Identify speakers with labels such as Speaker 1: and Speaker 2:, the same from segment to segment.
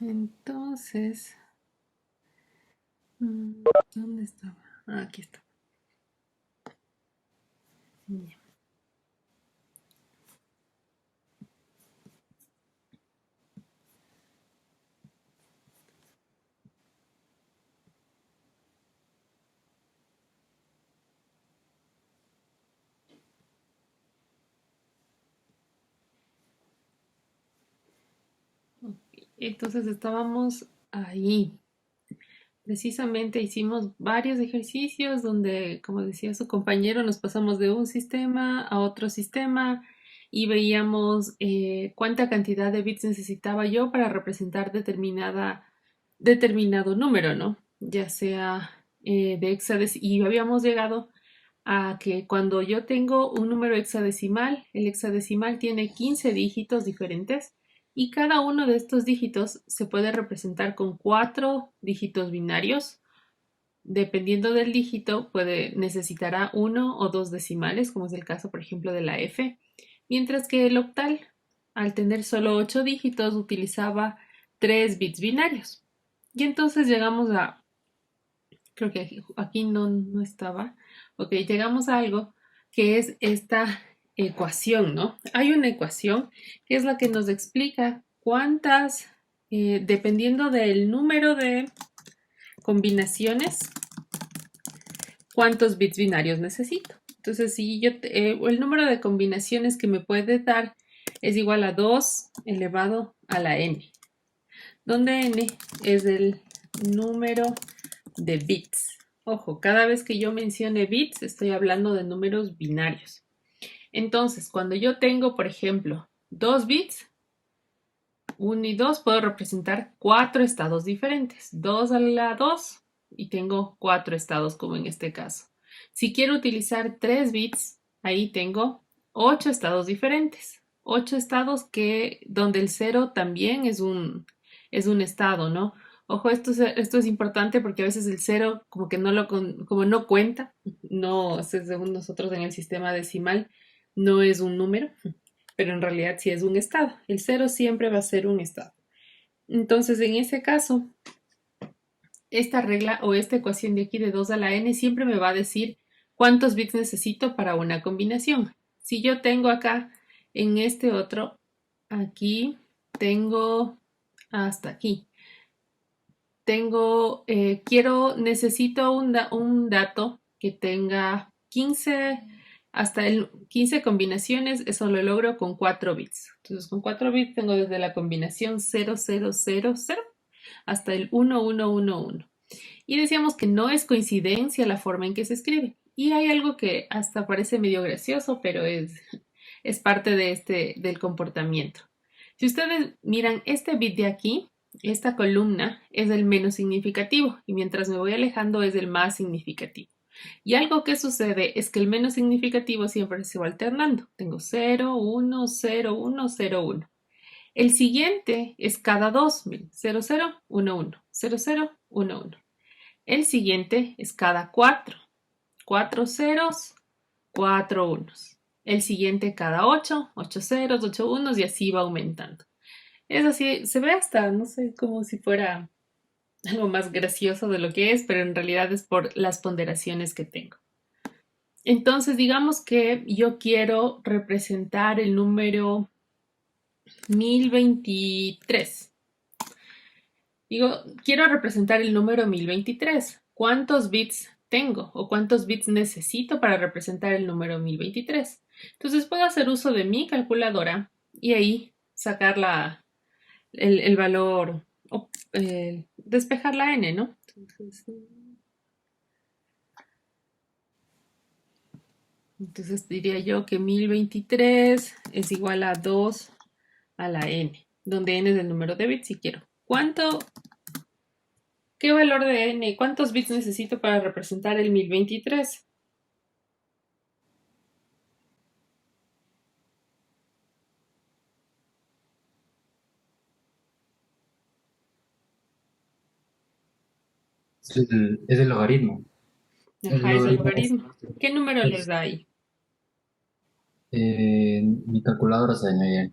Speaker 1: Entonces, ¿dónde estaba? Aquí está. Ya. Entonces estábamos ahí. Precisamente hicimos varios ejercicios donde, como decía su compañero, nos pasamos de un sistema a otro sistema y veíamos cuánta cantidad de bits necesitaba yo para representar determinado número, ¿no? Ya sea de hexadecimal. Y habíamos llegado a que cuando yo tengo un número hexadecimal, el hexadecimal tiene 15 dígitos diferentes y cada uno de estos dígitos se puede representar con 4 dígitos binarios. Dependiendo del dígito, necesitará uno o dos decimales, como es el caso, por ejemplo, de la F, mientras que el octal, al tener solo 8 dígitos, utilizaba 3 bits binarios. Y entonces llegamos a, creo que aquí no estaba, ok, llegamos a algo que es esta ecuación, ¿no? Hay una ecuación que es la que nos explica dependiendo del número de combinaciones, cuántos bits binarios necesito. Entonces, si el número de combinaciones que me puede dar es igual a 2 elevado a la n, donde n es el número de bits. Ojo, cada vez que yo mencione bits, estoy hablando de números binarios. Entonces, cuando yo tengo, por ejemplo, 2 bits, 1 y 2, puedo representar 4 estados diferentes. 2 a la 2 y tengo 4 estados, como en este caso. Si quiero utilizar 3 bits, ahí tengo 8 estados diferentes. 8 estados donde el 0 también es un estado, ¿no? Ojo, esto es importante porque a veces el 0 como que como no cuenta, no, según nosotros en el sistema decimal, no es un número, pero en realidad sí es un estado. El 0 siempre va a ser un estado. Entonces, en ese caso, esta regla o esta ecuación de aquí de 2 a la n siempre me va a decir cuántos bits necesito para una combinación. Si yo tengo acá en este otro, aquí tengo hasta aquí. Necesito un dato que tenga 15 hasta el 15 combinaciones, eso lo logro con 4 bits. Entonces, con 4 bits tengo desde la combinación 0000 hasta el 1111. Y decíamos que no es coincidencia la forma en que se escribe. Y hay algo que hasta parece medio gracioso, pero es parte del comportamiento. Si ustedes miran este bit de aquí, esta columna es el menos significativo y mientras me voy alejando es el más significativo. Y algo que sucede es que el menos significativo siempre se va alternando. Tengo 0, 1, 0, 1, 0, 1. El siguiente es cada 2, 0, 0, 1, 1, 0, 0, 1, 1. El siguiente es cada 4, 4 ceros, 4 unos. El siguiente cada 8, 8 ceros, 8 unos y así va aumentando. Es así, se ve hasta, no sé, como si fuera algo más gracioso de lo que es, pero en realidad es por las ponderaciones que tengo. Entonces, digamos que yo quiero representar el número 1023. Digo, quiero representar el número 1023. ¿Cuántos bits tengo o cuántos bits necesito para representar el número 1023? Entonces puedo hacer uso de mi calculadora y ahí sacar el valor, despejar la n, ¿no? Entonces diría yo que 1023 es igual a 2 a la n, donde n es el número de bits si quiero. ¿Qué valor de n? ¿Cuántos bits necesito para representar el 1023?
Speaker 2: Es el logaritmo. El
Speaker 1: Ajá, es el
Speaker 2: logaritmo es,
Speaker 1: logaritmo. ¿Qué número les
Speaker 2: es,
Speaker 1: da ahí?
Speaker 2: mi calculadora se dañó ya.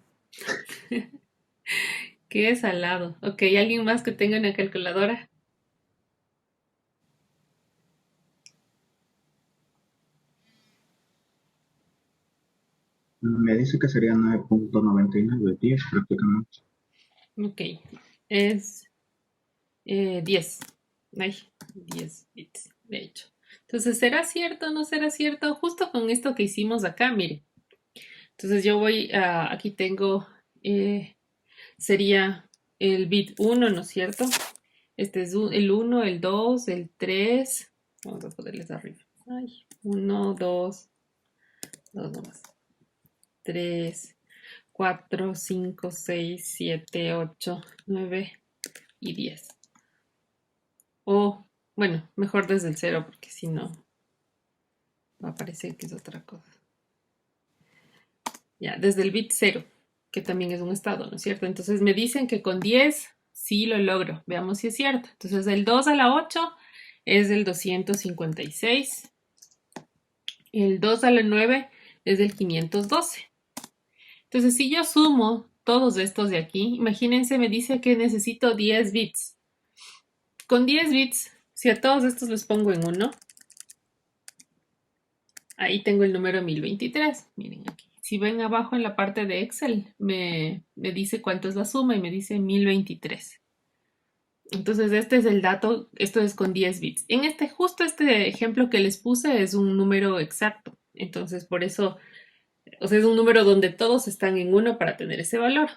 Speaker 1: Qué salado. Ok, ¿alguien más que tenga una calculadora?
Speaker 3: Me dice que sería 9.99, 10 prácticamente.
Speaker 1: Ok, es 10. Ay, 10 bits, de hecho. Entonces, ¿será cierto o no será cierto? Justo con esto que hicimos acá, mire. Entonces yo voy a, aquí tengo, eh, sería el bit 1, ¿no es cierto? Este es el 1, el 2, el 3. Vamos a ponerles arriba. Ay, 1, 2, 2 nomás. 3, 4, 5, 6, 7, 8, 9 y 10. O, bueno, mejor desde el 0 porque si no va a parecer que es otra cosa. Ya, desde el bit 0, que también es un estado, ¿no es cierto? Entonces me dicen que con 10 sí lo logro. Veamos si es cierto. Entonces el 2 a la 8 es del 256. El 2 a la 9 es del 512. Entonces si yo sumo todos estos de aquí, imagínense, me dice que necesito 10 bits. Con 10 bits, si a todos estos les pongo en 1, ahí tengo el número 1023. Miren aquí. Si ven abajo en la parte de Excel, me dice cuánto es la suma y me dice 1023. Entonces este es el dato, esto es con 10 bits. En justo este ejemplo que les puse es un número exacto. Entonces por eso, o sea, es un número donde todos están en 1 para tener ese valor.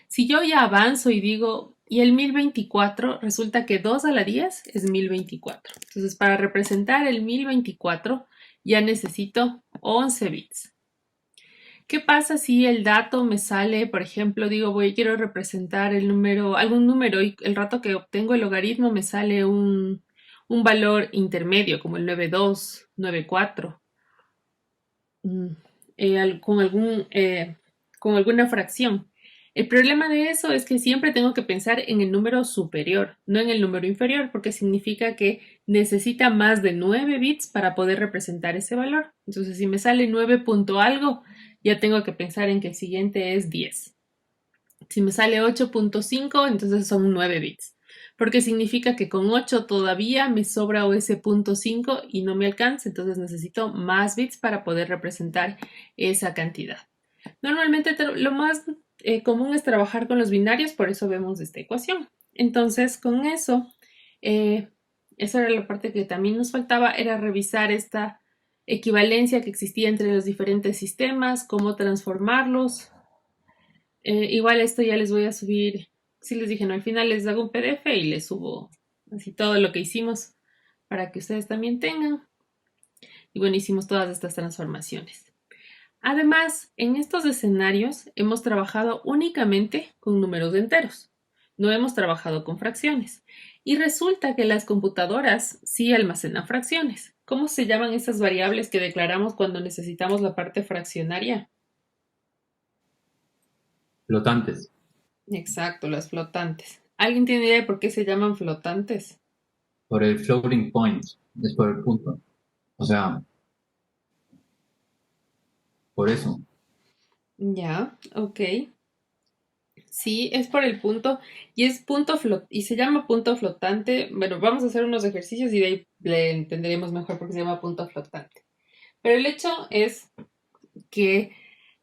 Speaker 1: Si yo ya avanzo y digo, y el 1024, resulta que 2 a la 10 es 1024. Entonces, para representar el 1024 ya necesito 11 bits. ¿Qué pasa si el dato me sale, por ejemplo, digo, quiero representar el número, algún número y el rato que obtengo el logaritmo me sale un valor intermedio, como el 92, 94, mm, con alguna fracción? El problema de eso es que siempre tengo que pensar en el número superior, no en el número inferior, porque significa que necesita más de 9 bits para poder representar ese valor. Entonces, si me sale 9 punto algo, ya tengo que pensar en que el siguiente es 10. Si me sale 8.5, entonces son 9 bits, porque significa que con 8 todavía me sobra ese punto 5 y no me alcanza, entonces necesito más bits para poder representar esa cantidad. Normalmente lo más común es trabajar con los binarios, por eso vemos esta ecuación. Entonces, con eso, eh, esa era la parte que también nos faltaba, era revisar esta equivalencia que existía entre los diferentes sistemas, cómo transformarlos. Igual esto ya les voy a subir, si les dije, no, al final les hago un PDF y les subo así todo lo que hicimos para que ustedes también tengan. Y bueno, hicimos todas estas transformaciones. Además, en estos escenarios hemos trabajado únicamente con números enteros. No hemos trabajado con fracciones. Y resulta que las computadoras sí almacenan fracciones. ¿Cómo se llaman esas variables que declaramos cuando necesitamos la parte fraccionaria?
Speaker 2: Flotantes,
Speaker 1: Exacto, las flotantes. ¿Alguien tiene idea de por qué se llaman flotantes?
Speaker 2: por el floating point, es por el punto. O sea, por eso.
Speaker 1: Ya, ok. Sí, es por el punto y es y se llama punto flotante. Bueno, vamos a hacer unos ejercicios y de ahí le entenderemos mejor por qué se llama punto flotante. Pero el hecho es que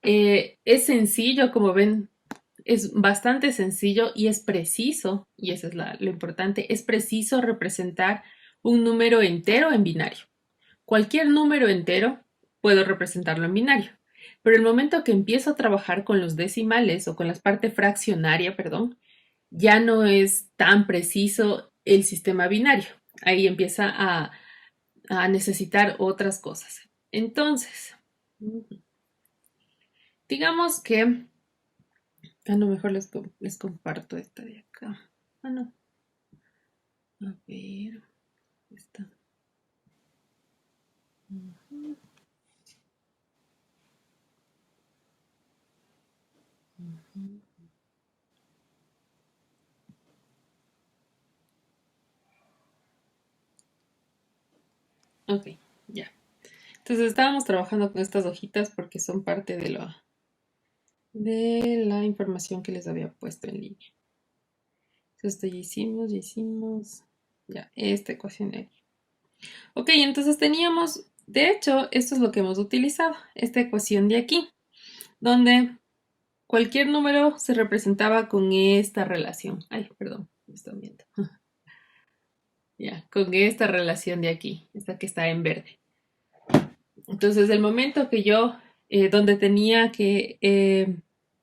Speaker 1: es sencillo, como ven, es bastante sencillo y es preciso, y eso es lo importante, es preciso representar un número entero en binario. Cualquier número entero puedo representarlo en binario, pero el momento que empiezo a trabajar con los decimales o con la parte fraccionaria, perdón, ya no es tan preciso el sistema binario. Ahí empieza a necesitar otras cosas. Entonces, digamos que, no, mejor les comparto esta de acá. No, a ver, esta. Ok, ya. Entonces estábamos trabajando con estas hojitas porque son parte de la información que les había puesto en línea. Esto ya hicimos, ya, esta ecuación de aquí. Ok, entonces teníamos, de hecho, esto es lo que hemos utilizado, esta ecuación de aquí, donde cualquier número se representaba con esta relación. Ay, perdón, me están viendo. Ya, con esta relación de aquí, esta que está en verde. Entonces, el momento que yo, donde tenía que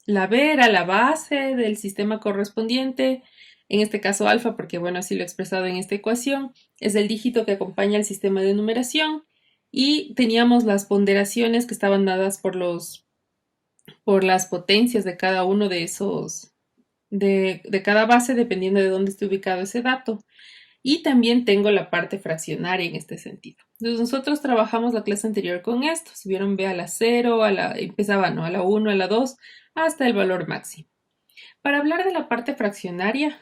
Speaker 1: la B era la base del sistema correspondiente, en este caso alfa, porque bueno, así lo he expresado en esta ecuación, es el dígito que acompaña el sistema de numeración, y teníamos las ponderaciones que estaban dadas por las potencias de cada uno de esos, de cada base, dependiendo de dónde esté ubicado ese dato. Y también tengo la parte fraccionaria en este sentido. Entonces nosotros trabajamos la clase anterior con esto. Si vieron, ve a la 0, empezaba, ¿no? A la 1, a la 2, hasta el valor máximo. Para hablar de la parte fraccionaria,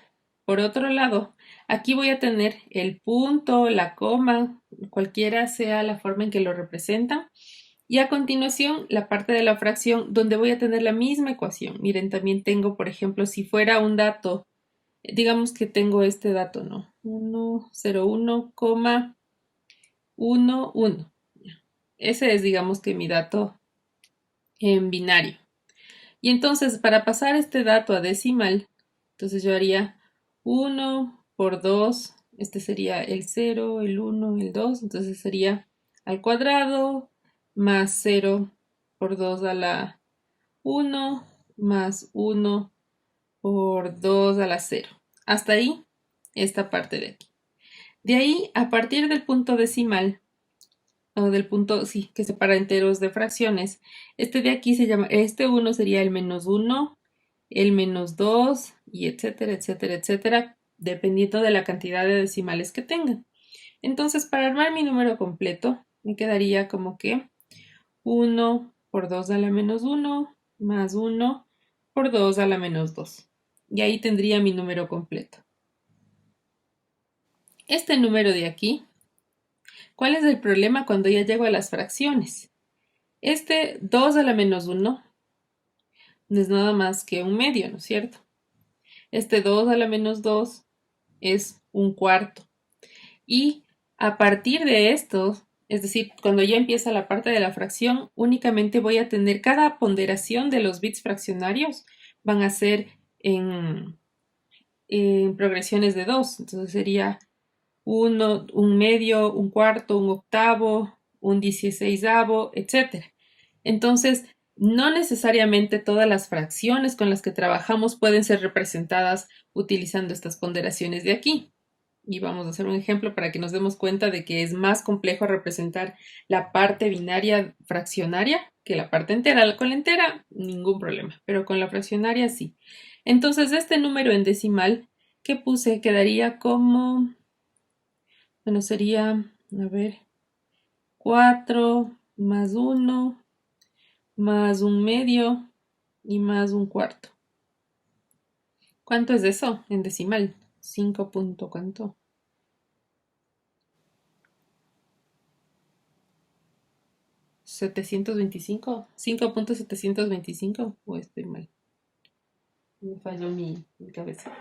Speaker 1: por otro lado, aquí voy a tener el punto, la coma, cualquiera sea la forma en que lo representan. Y a continuación, la parte de la fracción donde voy a tener la misma ecuación. Miren, también tengo, por ejemplo, si fuera un dato, digamos que tengo este dato, ¿no? 1,01,11. Ese es, digamos que mi dato en binario. Y entonces, para pasar este dato a decimal, entonces yo haría 1 por 2, este sería el 0, el 1, el 2, entonces sería al cuadrado más 0 por 2 a la 1 más 1 por 2 a la 0. Hasta ahí, esta parte de aquí. De ahí, a partir del punto decimal, o del punto, sí, que separa enteros de fracciones, este de aquí se llama, este 1 sería el menos 1, el menos 2, y etcétera, etcétera, etcétera, dependiendo de la cantidad de decimales que tengan. Entonces, para armar mi número completo, me quedaría como que 1 por 2 a la menos 1 más 1 por 2 a la menos 2. Y ahí tendría mi número completo. Este número de aquí, ¿cuál es el problema cuando ya llego a las fracciones? Este 2 a la menos 1 no es nada más que un medio, ¿no es cierto? Este 2 a la menos 2 es un cuarto. Y a partir de esto, es decir, cuando ya empieza la parte de la fracción, únicamente voy a tener cada ponderación de los bits fraccionarios van a ser en progresiones de 2. Entonces sería un medio, un cuarto, un octavo, un 16avo, etc. Entonces, no necesariamente todas las fracciones con las que trabajamos pueden ser representadas utilizando estas ponderaciones de aquí. Y vamos a hacer un ejemplo para que nos demos cuenta de que es más complejo representar la parte binaria fraccionaria que la parte entera. Con la entera, ningún problema, pero con la fraccionaria sí. Entonces, este número en decimal que puse quedaría como, bueno, sería, a ver, 4 más 1 más un medio y más un cuarto. ¿Cuánto es eso en decimal? 5 punto, ¿cuánto? 725, 5.725, o estoy mal. Me falló mi cabeza.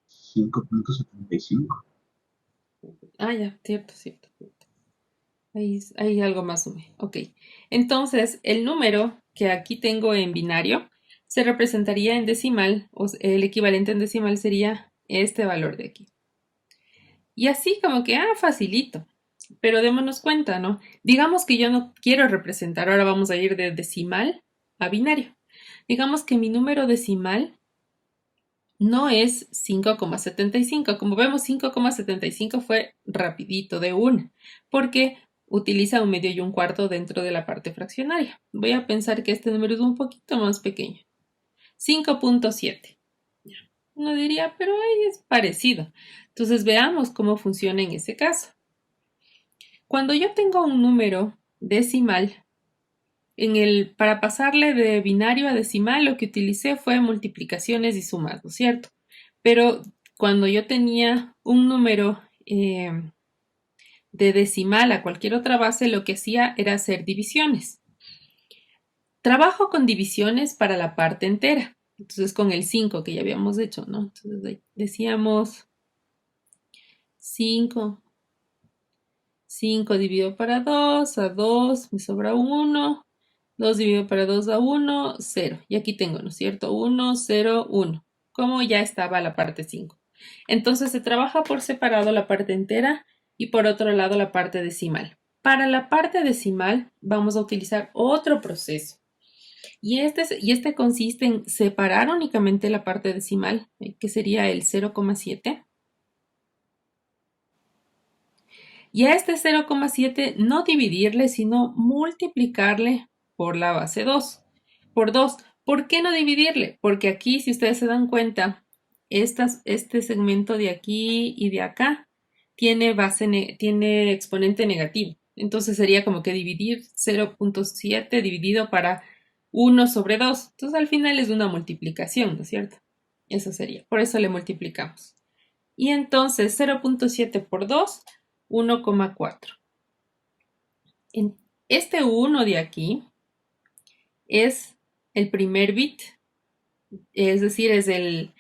Speaker 3: 5.75.
Speaker 1: Ah, ya, cierto, cierto, cierto. Ahí algo más sumé. Ok. Entonces, el número que aquí tengo en binario se representaría en decimal, o el equivalente en decimal sería este valor de aquí. Y así como que, facilito. Pero démonos cuenta, ¿no? Digamos que yo no quiero representar, ahora vamos a ir de decimal a binario. Digamos que mi número decimal no es 5,75. Como vemos, 5,75 fue rapidito de una, porque utiliza un medio y un cuarto dentro de la parte fraccionaria. Voy a pensar que este número es un poquito más pequeño. 5.7. Uno diría, pero ahí es parecido. Entonces veamos cómo funciona en ese caso. Cuando yo tengo un número decimal, para pasarle de binario a decimal, lo que utilicé fue multiplicaciones y sumas, ¿no es cierto? Pero cuando yo tenía un número de decimal a cualquier otra base, lo que hacía era hacer divisiones. trabajo con divisiones para la parte entera. Entonces con el 5 que ya habíamos hecho, ¿no? Entonces decíamos 5 dividido para 2, a 2 me sobra 1. 2 dividido para 2 a 1, 0. Y aquí tengo, ¿no es cierto? 1, 0, 1. Como ya estaba la parte 5. Entonces se trabaja por separado la parte entera y por otro lado la parte decimal. Para la parte decimal vamos a utilizar otro proceso. Y este consiste en separar únicamente la parte decimal, que sería el 0,7. Y a este 0,7 no dividirle, sino multiplicarle por la base 2. Por 2. ¿Por qué no dividirle? Porque aquí, si ustedes se dan cuenta, este segmento de aquí y de acá tiene exponente negativo. Entonces sería como que dividir 0,7 dividido para 1 sobre 2. Entonces al final es una multiplicación, ¿no es cierto? Eso sería. Por eso le multiplicamos. Y entonces 0,7 por 2, 1,4. Este 1 de aquí es el primer bit, es decir, es el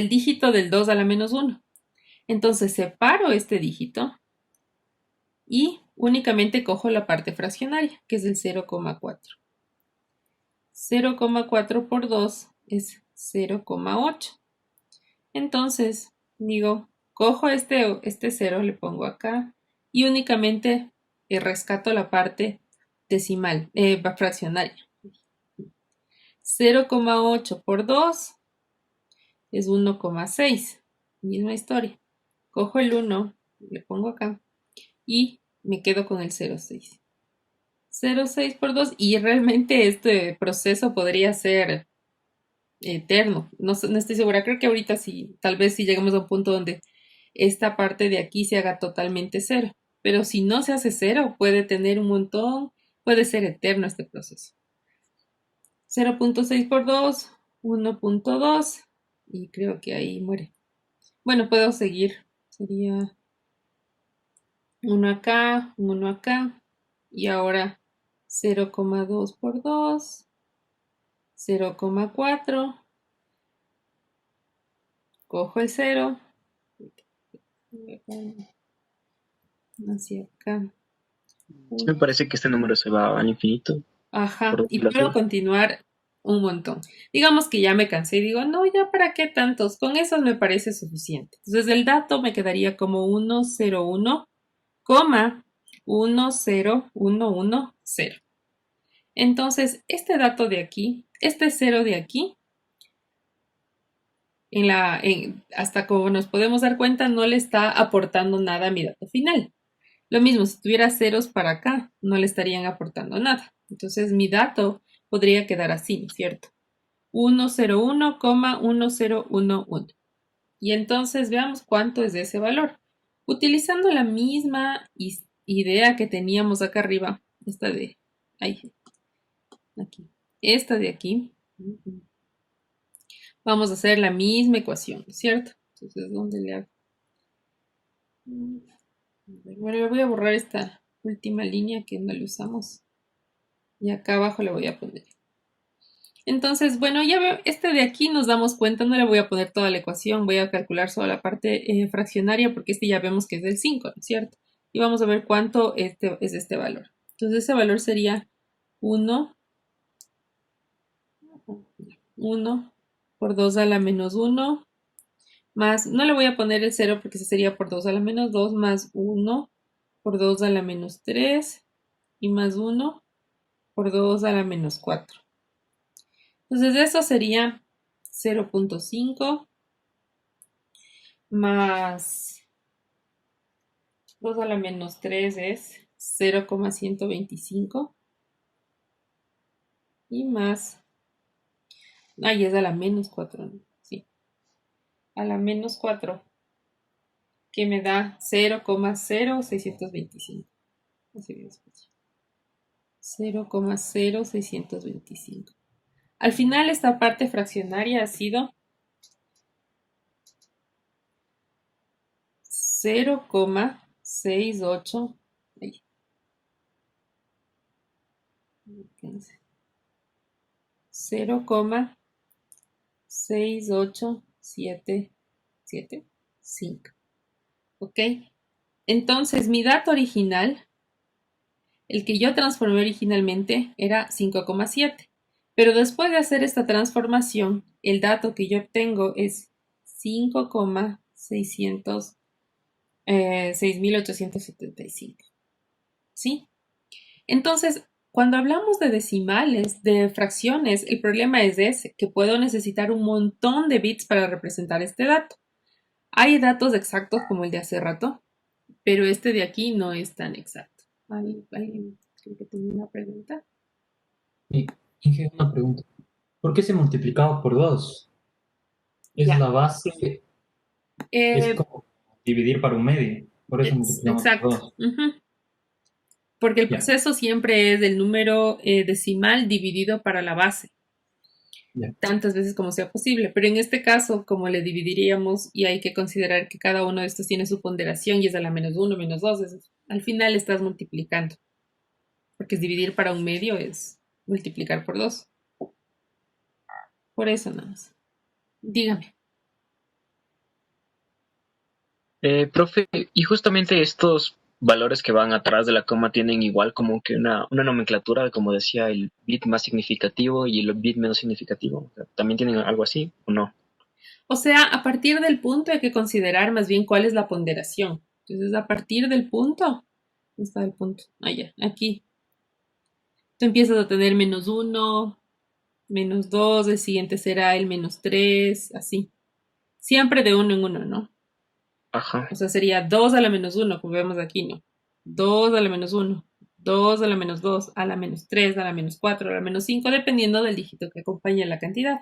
Speaker 1: dígito del 2 a la menos 1. Entonces separo este dígito y únicamente cojo la parte fraccionaria, que es el 0,4. 0,4 por 2 es 0,8. Entonces, digo, cojo este 0, le pongo acá y únicamente rescato la parte decimal, fraccionaria. 0,8 por 2 es 1,6. Misma historia. Cojo el 1, le pongo acá y me quedo con el 0,6. 0,6 por 2 y realmente este proceso podría ser eterno. No, no estoy segura. Creo que ahorita sí, tal vez si llegamos a un punto donde esta parte de aquí se haga totalmente cero. Pero si no se hace cero, puede tener un montón, puede ser eterno este proceso. 0,6 por 2, 1,2 y creo que ahí muere. Bueno, puedo seguir. Sería 1 acá, 1 acá y ahora 0,2 por 2, 0,4. Cojo el 0 hacia acá.
Speaker 4: Me parece que este número se va al infinito
Speaker 1: Ajá,
Speaker 4: por
Speaker 1: y puedo
Speaker 4: doblación.
Speaker 1: continuar un montón. Digamos que ya me cansé y digo, no, ya para qué tantos, con esos me parece suficiente. Entonces el dato me quedaría como 101, 10110. Entonces, este dato de aquí, este 0 de aquí, hasta como nos podemos dar cuenta, no le está aportando nada a mi dato final. Lo mismo, si tuviera ceros para acá, no le estarían aportando nada. Entonces, mi dato podría quedar así, ¿no es cierto? 101,1011. Y entonces veamos cuánto es de ese valor. Utilizando la misma idea que teníamos acá arriba, aquí, esta de aquí, vamos a hacer la misma ecuación, ¿no es cierto? Entonces, ¿dónde le hago? Bueno, le voy a borrar esta última línea que no le usamos. Y acá abajo le voy a poner. Entonces, bueno, ya veo, este de aquí nos damos cuenta, no le voy a poner toda la ecuación, voy a calcular solo la parte fraccionaria porque este ya vemos que es del 5, ¿no es cierto? Y vamos a ver cuánto es este valor. Entonces, ese valor sería 1 por 2 a la menos 1 más, no le voy a poner el 0 porque ese sería por 2 a la menos 2 más 1 por 2 a la menos 3 y más 1 por 2 a la menos 4. Entonces eso sería 0,5 más 2 a la menos 3 es 0,125 y más, ahí es a la menos 4, ¿no? Sí, a la menos 4 que me da 0,0625. 0,0625. Al final esta parte fraccionaria ha sido 0,68. 0,68775. ¿Ok? Entonces, mi dato original, el que yo transformé originalmente, era 5,7. Pero después de hacer esta transformación, el dato que yo obtengo es 6,875. ¿Sí? Entonces, cuando hablamos de decimales, de fracciones, el problema es ese, que puedo necesitar un montón de bits para representar este dato. Hay datos exactos como el de hace rato, pero este de aquí no es tan exacto. ¿Alguien creo que tenía una pregunta?
Speaker 2: Y, Inge, una pregunta. ¿Por qué se multiplicaba por 2? Es
Speaker 1: Ya.
Speaker 2: la base, es
Speaker 1: Eh,
Speaker 2: como dividir para un medio. Por eso multiplicamos por
Speaker 1: exacto.
Speaker 2: 2.
Speaker 1: Ujú. Porque el
Speaker 2: Ya,
Speaker 1: proceso siempre es el número decimal dividido para la base,
Speaker 2: ya.
Speaker 1: tantas veces como sea posible. Pero en este caso, como le dividiríamos, y hay que considerar que cada uno de estos tiene su ponderación y es a la -1, -2, al final estás multiplicando. Porque es dividir para un medio es multiplicar por 2. Por eso nada más. Dígame.
Speaker 4: Profe, y justamente estos valores que van atrás de la coma tienen igual como que una nomenclatura, como decía, el bit más significativo y el bit menos significativo. O sea, ¿también tienen algo así o no?
Speaker 1: O sea, a partir del punto hay que considerar más bien cuál es la ponderación. Entonces, a partir del punto, ¿dónde está el punto? Ah, ya, aquí. Tú empiezas a tener -1, -2, el siguiente será el -3, así. Siempre de uno en uno, ¿no?
Speaker 4: Ajá.
Speaker 1: O sea, sería 2 a la -1, como vemos aquí, ¿no? 2 a la -1, 2 a la -2, a la -3, a la -4, a la -5, dependiendo del dígito que acompañe la cantidad.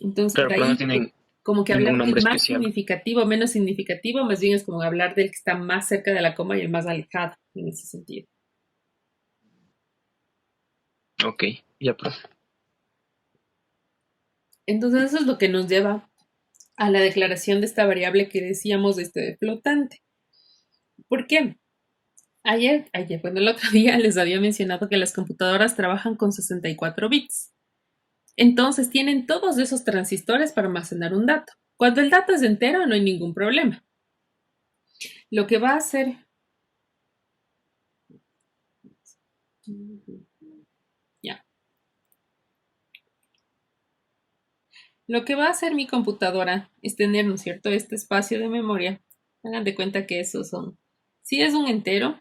Speaker 1: Entonces,
Speaker 4: Claro,
Speaker 1: de
Speaker 4: pero no
Speaker 1: ahí,
Speaker 4: tienen
Speaker 1: como que hablar
Speaker 4: un
Speaker 1: del
Speaker 4: nombre
Speaker 1: más
Speaker 4: especial.
Speaker 1: significativo, menos significativo, más bien es como hablar del que está más cerca de la coma y el más alejado, en ese sentido.
Speaker 4: Ok, ya, profe.
Speaker 1: Entonces, eso es lo que nos lleva a la declaración de esta variable que decíamos de flotante. ¿Por qué? Bueno, el otro día les había mencionado que las computadoras trabajan con 64 bits. Entonces tienen todos esos transistores para almacenar un dato. Cuando el dato es entero no hay ningún problema. Lo que va a hacer... Ya. Lo que va a hacer mi computadora es tener, ¿no es cierto?, este espacio de memoria. Hagan de cuenta que esos son... Si es un entero,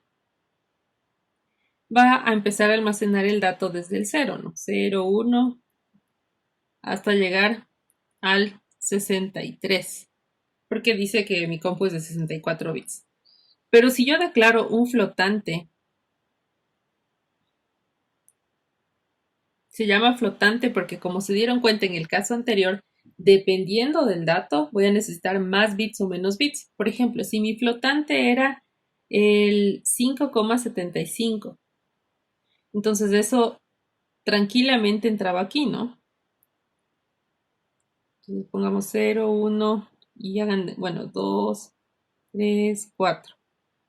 Speaker 1: va a empezar a almacenar el dato desde el 0, ¿no? 0, 1, hasta llegar al 63, porque dice que mi compu es de 64 bits. Pero si yo declaro un flotante, se llama flotante porque como se dieron cuenta en el caso anterior, dependiendo del dato, voy a necesitar más bits o menos bits. Por ejemplo, si mi flotante era el 5,75, entonces eso tranquilamente entraba aquí, ¿no? Entonces pongamos 0, 1 y hagan, bueno, 2, 3, 4.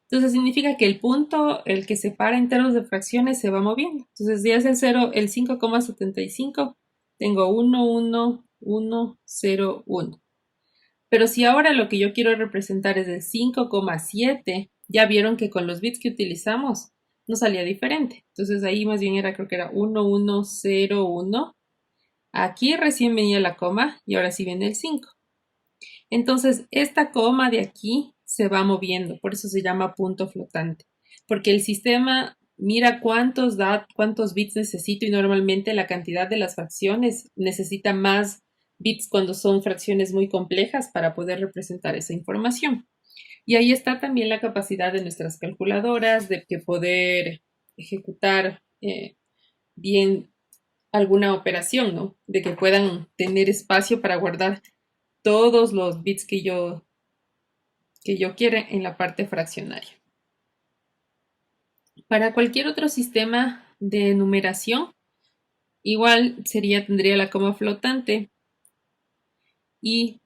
Speaker 1: Entonces significa que el punto, el que separa enteros de fracciones, se va moviendo. Entonces, si es el 0, el 5,75, tengo 1, 1, 1, 0, 1. Pero si ahora lo que yo quiero representar es el 5,7, ya vieron que con los bits que utilizamos no salía diferente. Entonces ahí más bien era, creo que era 1, 1, 0, 1. Aquí recién venía la coma y ahora sí viene el 5. Entonces, esta coma de aquí se va moviendo, por eso se llama punto flotante, porque el sistema mira cuántos bits necesito y normalmente la cantidad de las fracciones necesita más bits cuando son fracciones muy complejas para poder representar esa información. Y ahí está también la capacidad de nuestras calculadoras de que poder ejecutar bien alguna operación, ¿no? De que puedan tener espacio para guardar todos los bits que yo quiera en la parte fraccionaria. Para cualquier otro sistema de numeración, igual tendría la coma flotante y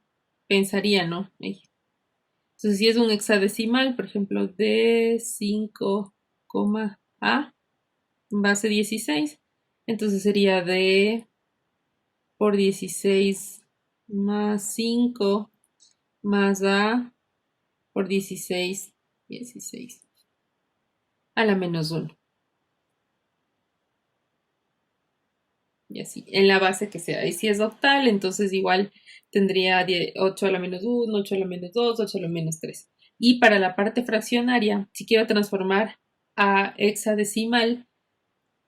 Speaker 1: pensaría, ¿no? Entonces, si es un hexadecimal, por ejemplo, D5, A, base 16, Entonces sería D por 16 más 5 más A por 16 a la menos 1. Y así, en la base que sea. Y si es octal, entonces igual tendría 8 a la menos 1, 8 a la menos 2, 8 a la menos 3. Y para la parte fraccionaria, si quiero transformar a hexadecimal,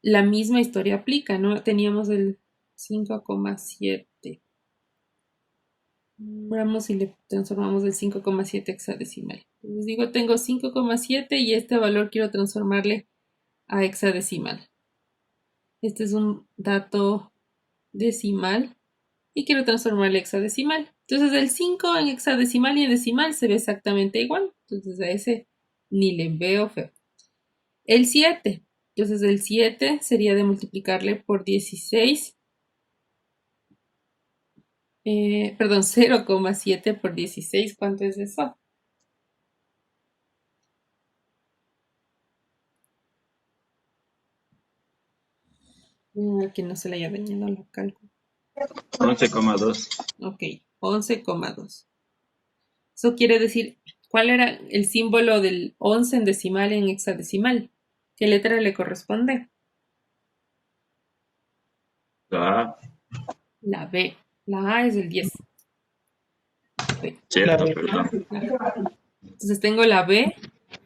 Speaker 1: la misma historia aplica, ¿no? Teníamos el 5,7. Veamos si le transformamos el 5,7 hexadecimal. Les digo, tengo 5,7 y este valor quiero transformarle a hexadecimal. Este es un dato decimal y quiero transformarle a hexadecimal. Entonces el 5 en hexadecimal y en decimal se ve exactamente igual. Entonces a ese ni le veo feo. El 7. Entonces el 7 sería de multiplicarle por 16. Perdón, 0,7 por 16. ¿Cuánto es eso? Que no se le haya dañado el cálculo.
Speaker 3: 11,2.
Speaker 1: Ok, 11,2. Eso quiere decir, ¿cuál era el símbolo del 11 en decimal en hexadecimal? ¿Qué letra le corresponde?
Speaker 3: Ah,
Speaker 1: La B. La A es el 10. B.
Speaker 3: cierto, perdón.
Speaker 1: Entonces tengo la B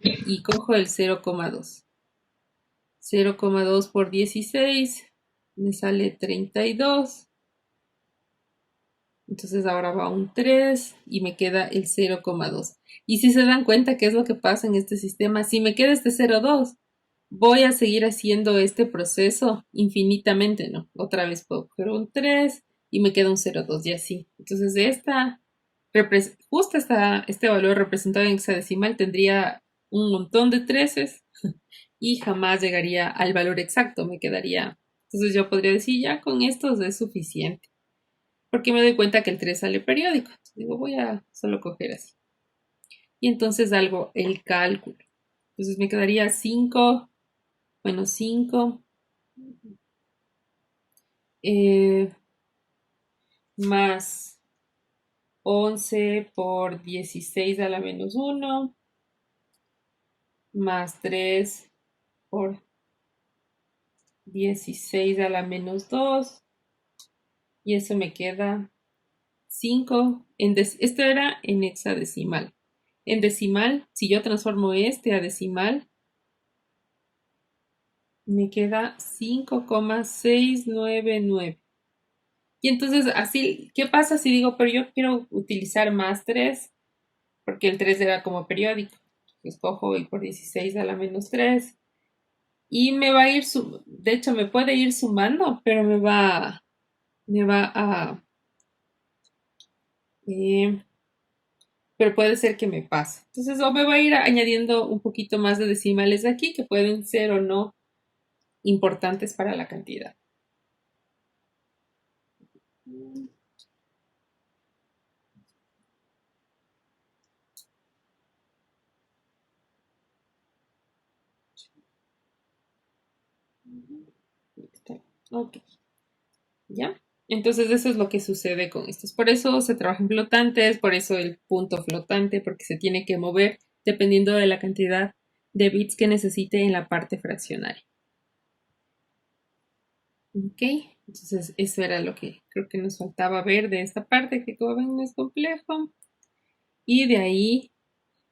Speaker 1: y cojo el 0,2. 0,2 por 16 me sale 32. Entonces ahora va un 3 y me queda el 0,2. Y si se dan cuenta qué es lo que pasa en este sistema, si me queda este 0,2, voy a seguir haciendo este proceso infinitamente, ¿no? Otra vez puedo coger un 3 y me queda un 0,2 y así. Entonces justo este valor representado en hexadecimal tendría un montón de 13 y jamás llegaría al valor exacto, me quedaría. Entonces yo podría decir, ya con estos es suficiente, porque me doy cuenta que el 3 sale periódico. Entonces digo, voy a solo coger así. Y entonces hago el cálculo. Entonces me quedaría 5 más 11 por 16 a la menos 1 más 3 por 16 a la menos 2 y eso me queda 5. Esto era en hexadecimal. En decimal, si yo transformo este a decimal, me queda 5,699. Y entonces así, ¿qué pasa si digo, pero yo quiero utilizar más 3? Porque el 3 era como periódico. Escojo y por 16 a la menos 3. Y me va a ir, de hecho me puede ir sumando, pero me va a, pero puede ser que me pase. Entonces, o me va a ir añadiendo un poquito más de decimales de aquí que pueden ser o no importantes para la cantidad. Ok, ¿ya? Entonces eso es lo que sucede con estos. Por eso se trabaja en flotantes, por eso el punto flotante, porque se tiene que mover dependiendo de la cantidad de bits que necesite en la parte fraccionaria. Ok, entonces eso era lo que creo que nos faltaba ver de esta parte, que como ven es complejo. Y de ahí,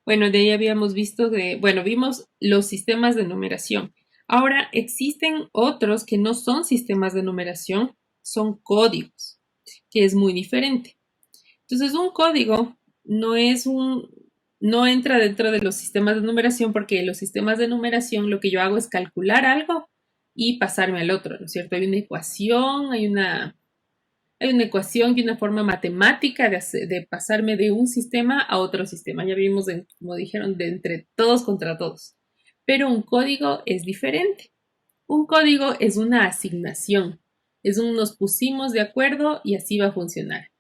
Speaker 1: bueno, de ahí habíamos visto vimos los sistemas de numeración. Ahora existen otros que no son sistemas de numeración, son códigos, que es muy diferente. Entonces, un código no entra dentro de los sistemas de numeración porque los sistemas de numeración lo que yo hago es calcular algo y pasarme al otro, ¿no es cierto? Hay una ecuación, ecuación y una forma matemática de pasarme de un sistema a otro sistema. Ya vimos, como dijeron, de entre todos contra todos. Pero un código es diferente. Un código es una asignación. Nos pusimos de acuerdo y así va a funcionar.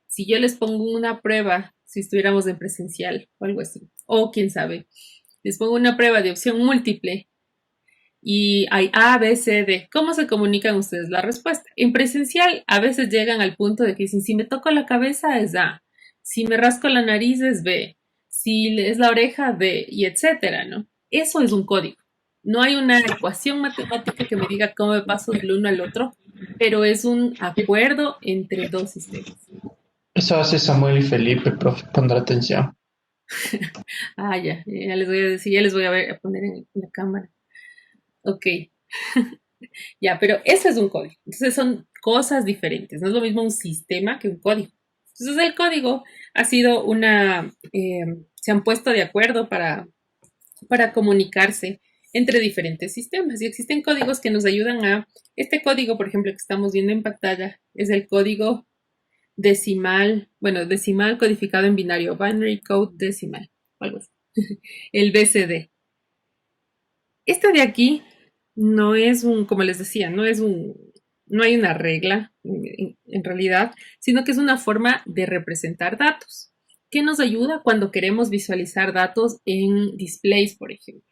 Speaker 1: Si yo les pongo una prueba, si estuviéramos en presencial o algo así, o quién sabe, les pongo una prueba de opción múltiple y hay A, B, C, D. ¿Cómo se comunican ustedes la respuesta? En presencial a veces llegan al punto de que dicen, si me toco la cabeza es A, si me rasco la nariz es B, si es la oreja B, y etcétera, ¿no? Eso es un código. No hay una ecuación matemática que me diga cómo me paso del uno al otro, pero es un acuerdo entre dos sistemas.
Speaker 5: Eso hace Samuel y Felipe, profe, pondrá atención.
Speaker 1: Ah, ya les voy a decir, ya les voy a poner en la cámara. Ok. Ya, pero eso es un código. Entonces son cosas diferentes. No es lo mismo un sistema que un código. Entonces el código ha sido se han puesto de acuerdo para comunicarse entre diferentes sistemas. Y existen códigos que nos ayudan este código, por ejemplo, que estamos viendo en pantalla, es el código decimal, bueno, decimal codificado en binario, binary code decimal, algo así. El BCD. Este de aquí no es como les decía, no hay una regla en realidad, sino que es una forma de representar datos, que nos ayuda cuando queremos visualizar datos en displays, por ejemplo.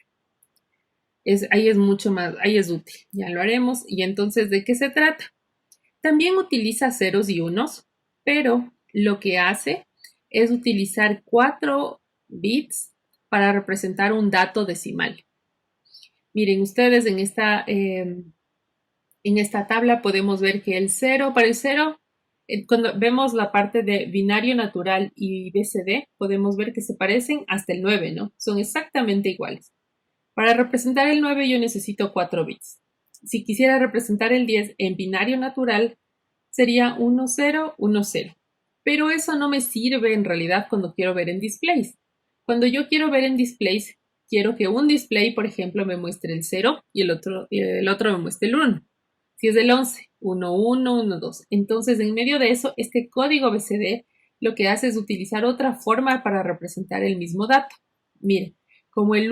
Speaker 1: Ahí es mucho más, ahí es útil, ya lo haremos. Y entonces, ¿de qué se trata? También utiliza ceros y unos, pero lo que hace es utilizar 4 bits para representar un dato decimal. Miren, ustedes en esta tabla podemos ver que para el 0, cuando vemos la parte de binario natural y BCD, podemos ver que se parecen hasta el 9, ¿no? Son exactamente iguales. Para representar el 9 yo necesito 4 bits. Si quisiera representar el 10 en binario natural, sería 1, 0, 1, 0. Pero eso no me sirve en realidad cuando quiero ver en displays. Cuando yo quiero ver en displays, quiero que un display, por ejemplo, me muestre el 0 y el otro me muestre el 1. Si es del 11, 1, 1, 1, 2. Entonces, en medio de eso, este código BCD lo que hace es utilizar otra forma para representar el mismo dato. Miren, como el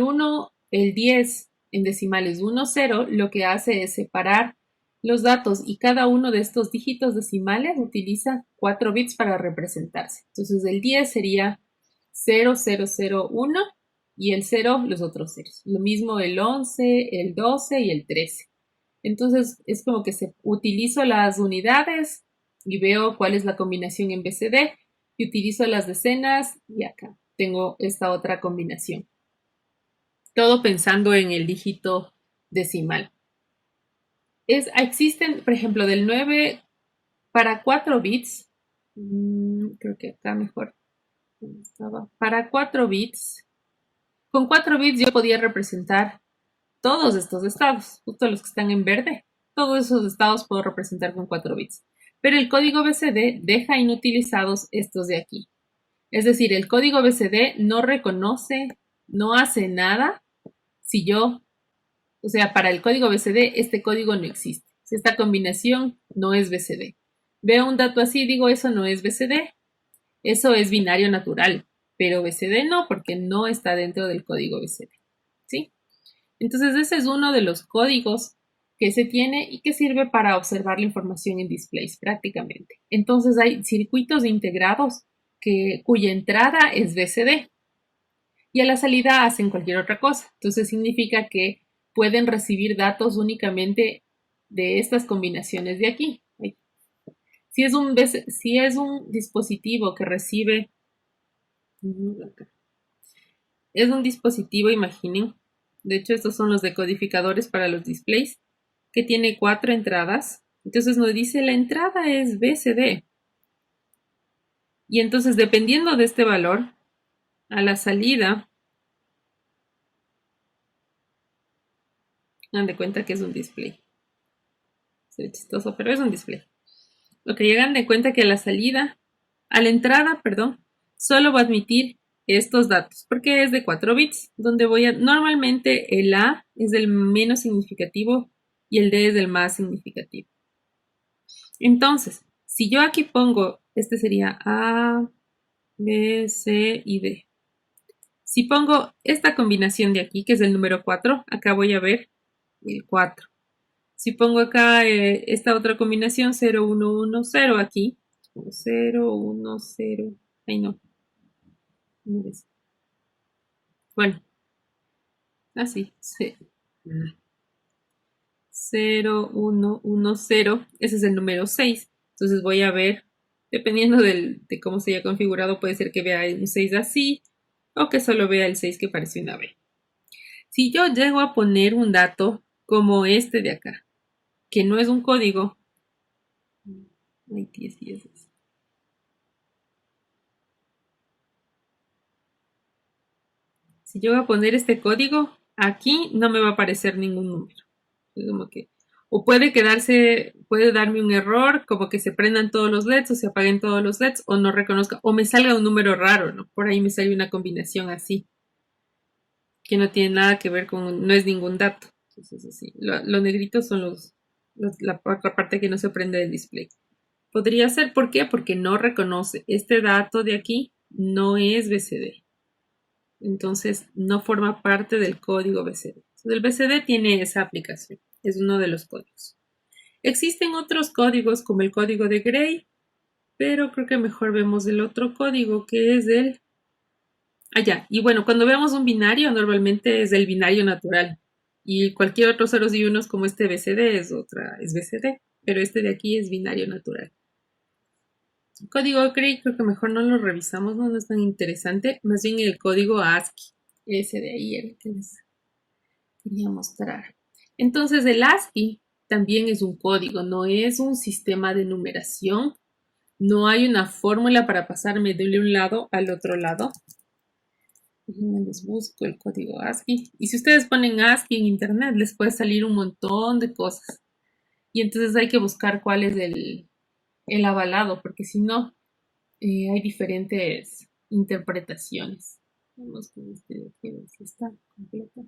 Speaker 1: 10 en decimales 1, 0, lo que hace es separar los datos y cada uno de estos dígitos decimales utiliza 4 bits para representarse. Entonces, el 10 sería 0, 0, 0, 1 y el 0 los otros ceros. Lo mismo el 11, el 12 y el 13. Entonces, es como que utilizo las unidades y veo cuál es la combinación en BCD y utilizo las decenas y acá tengo esta otra combinación. Todo pensando en el dígito decimal. Existen, por ejemplo, del 9 para 4 bits, creo que acá mejor, para 4 bits, con 4 bits yo podía representar todos estos estados, justo los que están en verde, todos esos estados puedo representar con 4 bits. Pero el código BCD deja inutilizados estos de aquí. Es decir, el código BCD no reconoce, no hace nada si o sea, para el código BCD este código no existe. Esta combinación no es BCD. Veo un dato así, digo, eso no es BCD. Eso es binario natural, pero BCD no, porque no está dentro del código BCD. ¿Sí? Entonces, ese es uno de los códigos que se tiene y que sirve para observar la información en displays prácticamente. Entonces, hay circuitos integrados cuya entrada es BCD y a la salida hacen cualquier otra cosa. Entonces, significa que pueden recibir datos únicamente de estas combinaciones de aquí. Si es un dispositivo que recibe, es un dispositivo, imaginen, de hecho estos son los decodificadores para los displays, que tiene 4 entradas. Entonces nos dice la entrada es BCD. Y entonces dependiendo de este valor, a la salida, dan de cuenta que es un display. Se ve chistoso, pero es un display. Lo que llegan de cuenta que a la entrada, perdón, solo va a admitir estos datos, porque es de 4 bits, donde normalmente el A es el menos significativo y el D es el más significativo. Entonces, si yo aquí pongo, este sería A, B, C y D. Si pongo esta combinación de aquí, que es el número 4, acá voy a ver el 4. Si pongo acá esta otra combinación, 0, 1, 1, 0 aquí, 0, 1, 0, ay no, bueno, así, sí. 0110, ese es el número 6. Entonces voy a ver, dependiendo de cómo se haya configurado, puede ser que vea un 6 así o que solo vea el 6 que parece una B. Si yo llego a poner un dato como este de acá, que no es un código, ay, 10. Si yo voy a poner este código, aquí no me va a aparecer ningún número. Es como que, o puede darme un error, como que se prendan todos los LEDs o se apaguen todos los LEDs, o no reconozca, o me salga un número raro, ¿no? Por ahí me sale una combinación así, que no tiene nada que ver con, no es ningún dato. Entonces, así, los negritos son la otra parte que no se prende del display. Podría ser, ¿por qué? Porque no reconoce. Este dato de aquí no es BCD. Entonces, no forma parte del código BCD. El BCD tiene esa aplicación. Es uno de los códigos. Existen otros códigos como el código de Gray, pero creo que mejor vemos el otro código que es el... ya. Y bueno, cuando veamos un binario, normalmente es el binario natural. Y cualquier otro ceros y unos como este BCD es BCD, pero este de aquí es binario natural. El código Gray creo que mejor no lo revisamos, no es tan interesante. Más bien el código ASCII, ese de ahí el que les quería mostrar. Entonces el ASCII también es un código, no es un sistema de numeración. No hay una fórmula para pasarme de un lado al otro lado. Les busco el código ASCII. Y si ustedes ponen ASCII en internet, les puede salir un montón de cosas. Y entonces hay que buscar cuál es el avalado, porque si no, hay diferentes interpretaciones. Vamos con este de aquí, a ver si está completo.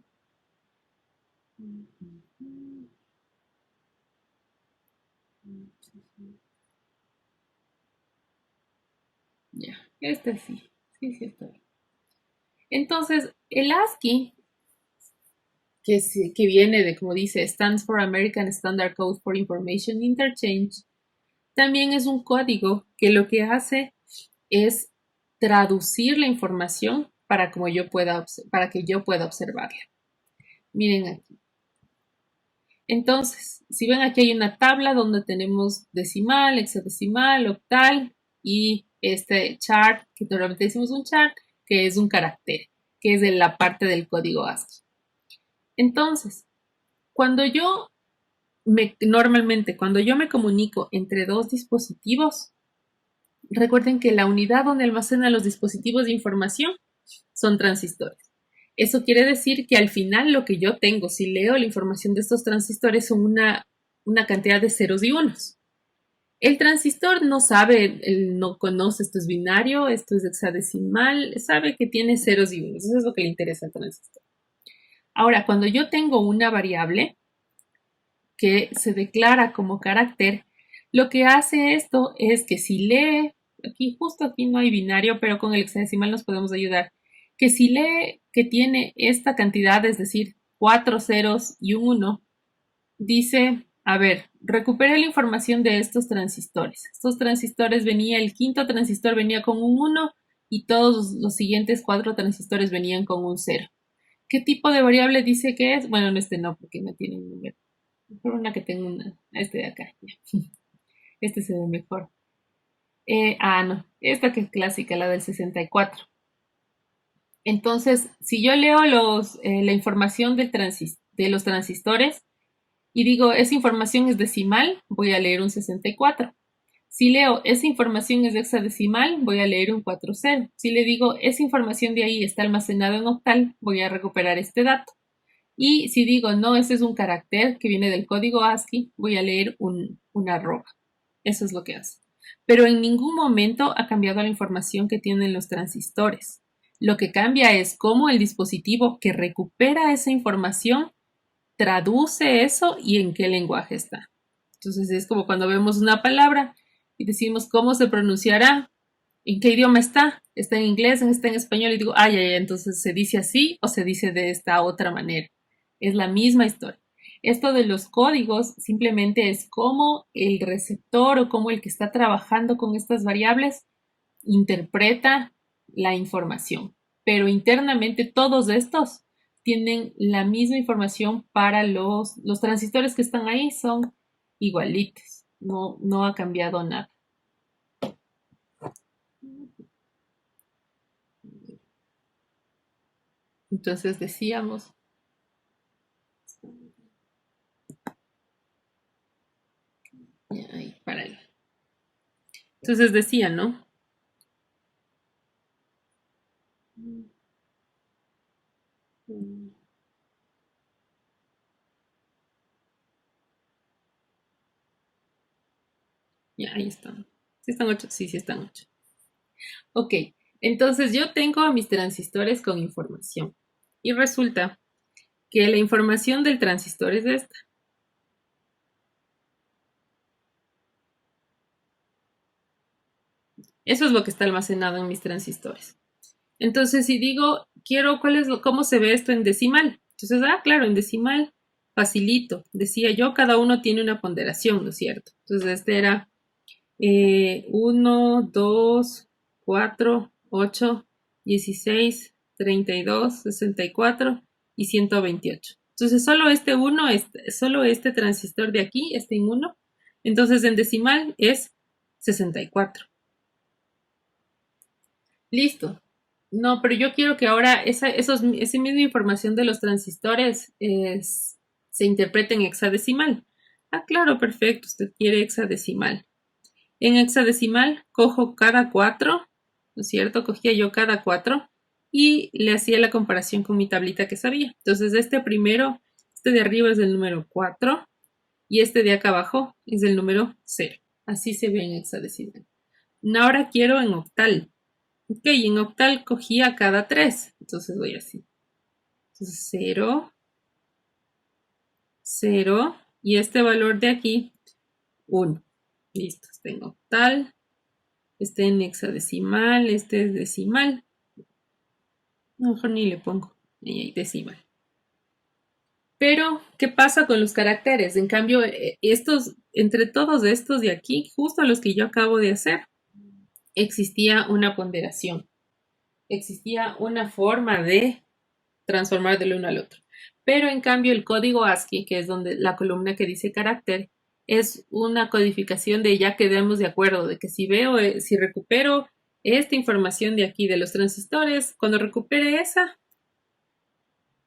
Speaker 1: Ya, este sí está bien. Entonces, el ASCII, que viene de, como dice, Stands for American Standard Code for Information Interchange, también es un código que lo que hace es traducir la información para que yo pueda observarla. Miren aquí. Entonces, si ven aquí hay una tabla donde tenemos decimal, hexadecimal, octal y este chart, que normalmente decimos un chart, que es un carácter, que es de la parte del código ASCII. Entonces, normalmente cuando yo me comunico entre dos dispositivos, recuerden que la unidad donde almacenan los dispositivos de información son transistores. Eso quiere decir que al final lo que yo tengo, si leo la información de estos transistores, son una cantidad de ceros y unos. El transistor no sabe, él no conoce esto es binario, esto es hexadecimal, sabe que tiene ceros y unos. Eso es lo que le interesa al transistor. Ahora, cuando yo tengo una variable que se declara como carácter, lo que hace esto es que si lee, justo aquí no hay binario, pero con el hexadecimal nos podemos ayudar, que si lee que tiene esta cantidad, es decir, 4 ceros y un 1, dice, a ver, recupera la información de estos transistores. Estos transistores el quinto transistor venía con un 1 y todos los siguientes 4 transistores venían con un 0. ¿Qué tipo de variable dice que es? Bueno, este no, porque no tiene un número. Mejor una que tenga este de acá. Este se ve mejor. No, esta que es clásica, la del 64. Entonces, si yo leo la información de los transistores y digo, esa información es decimal, voy a leer un 64. Si leo, esa información es hexadecimal, voy a leer un 40. Si le digo, esa información de ahí está almacenada en octal, voy a recuperar este dato. Y si digo, no, ese es un carácter que viene del código ASCII, voy a leer una arroba. Eso es lo que hace. Pero en ningún momento ha cambiado la información que tienen los transistores. Lo que cambia es cómo el dispositivo que recupera esa información traduce eso y en qué lenguaje está. Entonces es como cuando vemos una palabra y decimos cómo se pronunciará, en qué idioma está. Está en inglés, está en español y digo, entonces se dice así o se dice de esta otra manera. Es la misma historia. Esto de los códigos simplemente es cómo el receptor o cómo el que está trabajando con estas variables interpreta la información. Pero internamente todos estos tienen la misma información para los transistores que están ahí, son igualitos. No ha cambiado nada. Entonces decíamos, ahí, párale. Entonces decía, ¿no? Ya, ahí están. ¿Sí están 8? Sí, sí están 8. Ok, entonces yo tengo a mis transistores con información. Y resulta que la información del transistor es esta. Eso es lo que está almacenado en mis transistores. Entonces, si digo, quiero cómo se ve esto en decimal. Entonces, claro, en decimal, facilito. Decía yo, cada uno tiene una ponderación, ¿no es cierto? Entonces, este era 1, 2, 4, 8, 16, 32, 64 y 128. Entonces, solo este transistor de aquí, este en 1. Entonces, en decimal es 64. Listo. No, pero yo quiero que ahora esa misma información de los transistores se interprete en hexadecimal. Claro, perfecto. Usted quiere hexadecimal. En hexadecimal cojo cada 4, ¿no es cierto? Cogía yo cada 4 y le hacía la comparación con mi tablita que sabía. Entonces, este de arriba es el número 4 y este de acá abajo es el número 0. Así se ve en hexadecimal. Ahora quiero en octal. Ok, en octal cogía cada 3. Entonces voy así. Entonces 0, 0 y este valor de aquí, 1. Listo, está en octal. Este en hexadecimal, este es decimal. No, mejor ni le pongo. Ahí, decimal. Pero, ¿qué pasa con los caracteres? En cambio, entre todos estos de aquí, justo los que yo acabo de hacer, existía una ponderación. Existía una forma de transformar del uno al otro. Pero en cambio el código ASCII, que es donde la columna que dice carácter, es una codificación de ya quedamos de acuerdo, de que si recupero esta información de aquí de los transistores, cuando recupere esa,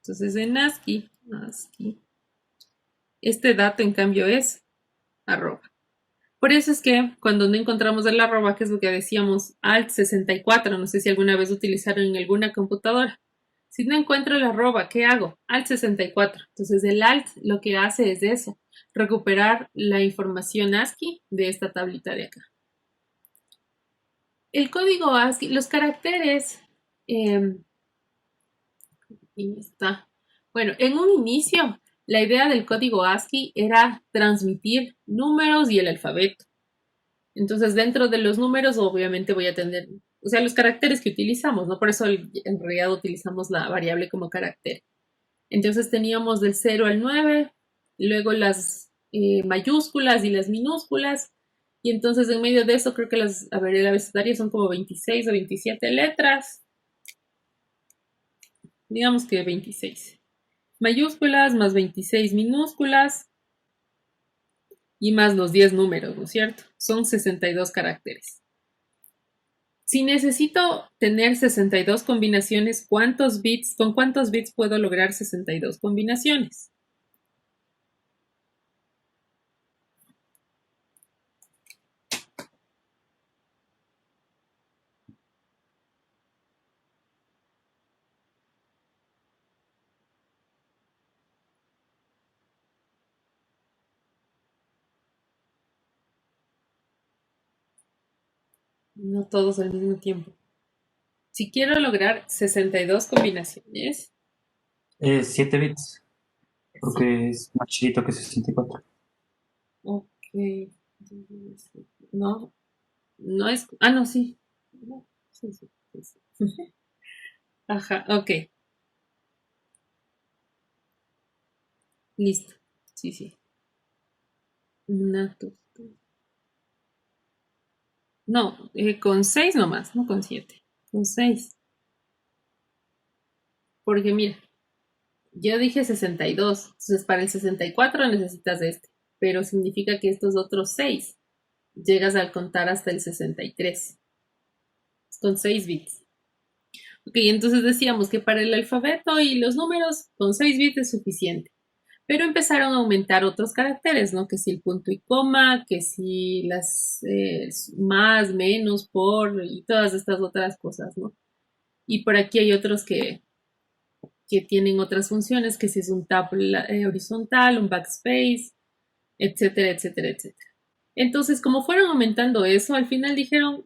Speaker 1: entonces en ASCII, este dato en cambio es arroba. Por eso es que cuando no encontramos el arroba, que es lo que decíamos, alt 64, no sé si alguna vez utilizaron en alguna computadora. Si no encuentro el arroba, ¿qué hago? Alt 64. Entonces el alt lo que hace es eso, recuperar la información ASCII de esta tablita de acá. El código ASCII, los caracteres, está. Bueno, en un inicio, la idea del código ASCII era transmitir números y el alfabeto. Entonces, dentro de los números, obviamente voy a tener, o sea, los caracteres que utilizamos, ¿no? Por eso en realidad utilizamos la variable como carácter. Entonces teníamos del 0 al 9, luego las mayúsculas y las minúsculas, y entonces en medio de eso creo que el abecedario son como 26 o 27 letras. Digamos que 26. Mayúsculas más 26 minúsculas y más los 10 números, ¿no es cierto? Son 62 caracteres. Si necesito tener 62 combinaciones, ¿con cuántos bits puedo lograr 62 combinaciones? No todos al mismo tiempo. Si quiero lograr 62 combinaciones.
Speaker 2: 7 bits, porque es más chiquito que 64.
Speaker 1: Ok. No, no es. Ah, no, sí. Sí, sí, sí. Ajá, ok. Listo. Sí, sí. No, con 6 nomás, no con 7. Con 6. Porque mira, Yo dije 62, entonces para el 64 necesitas este, pero significa que estos otros 6 llegas al contar hasta el 63, con 6 bits. Ok, entonces decíamos que para el alfabeto y los números, con 6 bits es suficiente. Pero empezaron a aumentar otros caracteres, ¿no? Que si el punto y coma, que si las más, menos, por y todas estas otras cosas, ¿no? Y por aquí hay otros que tienen otras funciones, que si es un tab horizontal, un backspace, etcétera, etcétera, etcétera. Entonces, como fueron aumentando eso, al final dijeron,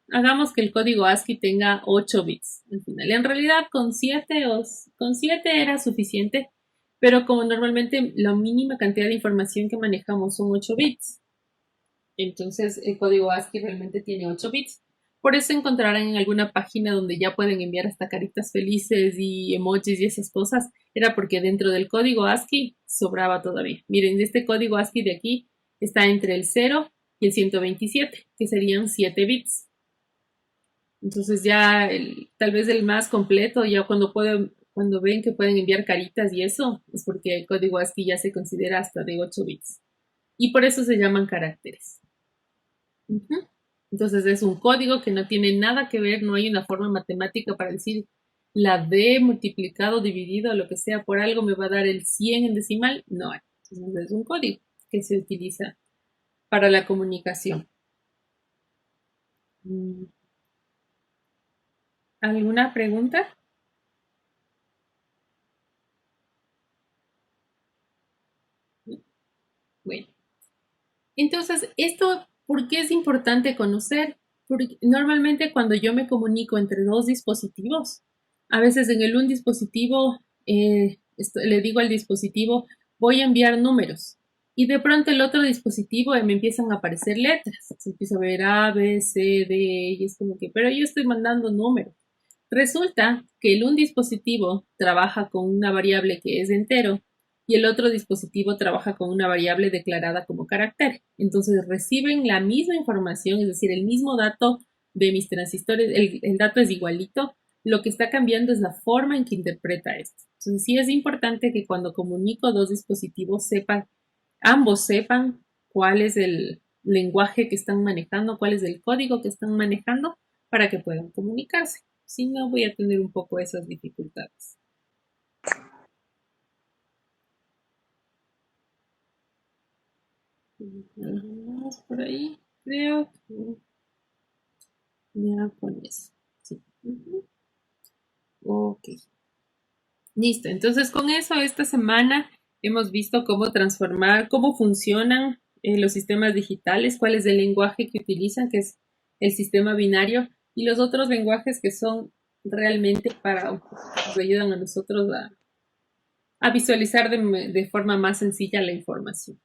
Speaker 1: hagamos que el código ASCII tenga 8 bits. Al final, en realidad con 7 era suficiente, pero como normalmente la mínima cantidad de información que manejamos son 8 bits, entonces el código ASCII realmente tiene 8 bits. Por eso encontrarán en alguna página donde ya pueden enviar hasta caritas felices y emojis y esas cosas, era porque dentro del código ASCII sobraba todavía. Miren, este código ASCII de aquí está entre el 0 y el 127, que serían 7 bits. Entonces ya tal vez el más completo, ya cuando ven que pueden enviar caritas y eso, es porque el código ASCII ya se considera hasta de 8 bits. Y por eso se llaman caracteres. Entonces es un código que no tiene nada que ver, no hay una forma matemática para decir la D multiplicado, dividido, lo que sea, por algo me va a dar el 100 en decimal, no hay. Entonces es un código que se utiliza para la comunicación. ¿Alguna pregunta? Bueno, entonces esto, ¿por qué es importante conocer? Porque normalmente cuando yo me comunico entre dos dispositivos, a veces en el un dispositivo le digo al dispositivo, voy a enviar números. Y de pronto el otro dispositivo me empiezan a aparecer letras. Se empieza a ver A, B, C, D, y es como que, pero yo estoy mandando números. Resulta que un dispositivo trabaja con una variable que es entero y el otro dispositivo trabaja con una variable declarada como carácter. Entonces reciben la misma información, es decir, el mismo dato de mis transistores, el dato es igualito, lo que está cambiando es la forma en que interpreta esto. Entonces sí es importante que cuando comunico dos dispositivos ambos sepan cuál es el lenguaje que están manejando, cuál es el código que están manejando para que puedan comunicarse. Si no, voy a tener un poco esas dificultades. ¿Algo más por ahí? Creo que ya con eso. Sí. Ok. Listo. Entonces, con eso, esta semana hemos visto cómo transformar, cómo funcionan los sistemas digitales, cuál es el lenguaje que utilizan, que es el sistema binario, y los otros lenguajes que son realmente nos ayudan a nosotros a visualizar de forma más sencilla la información.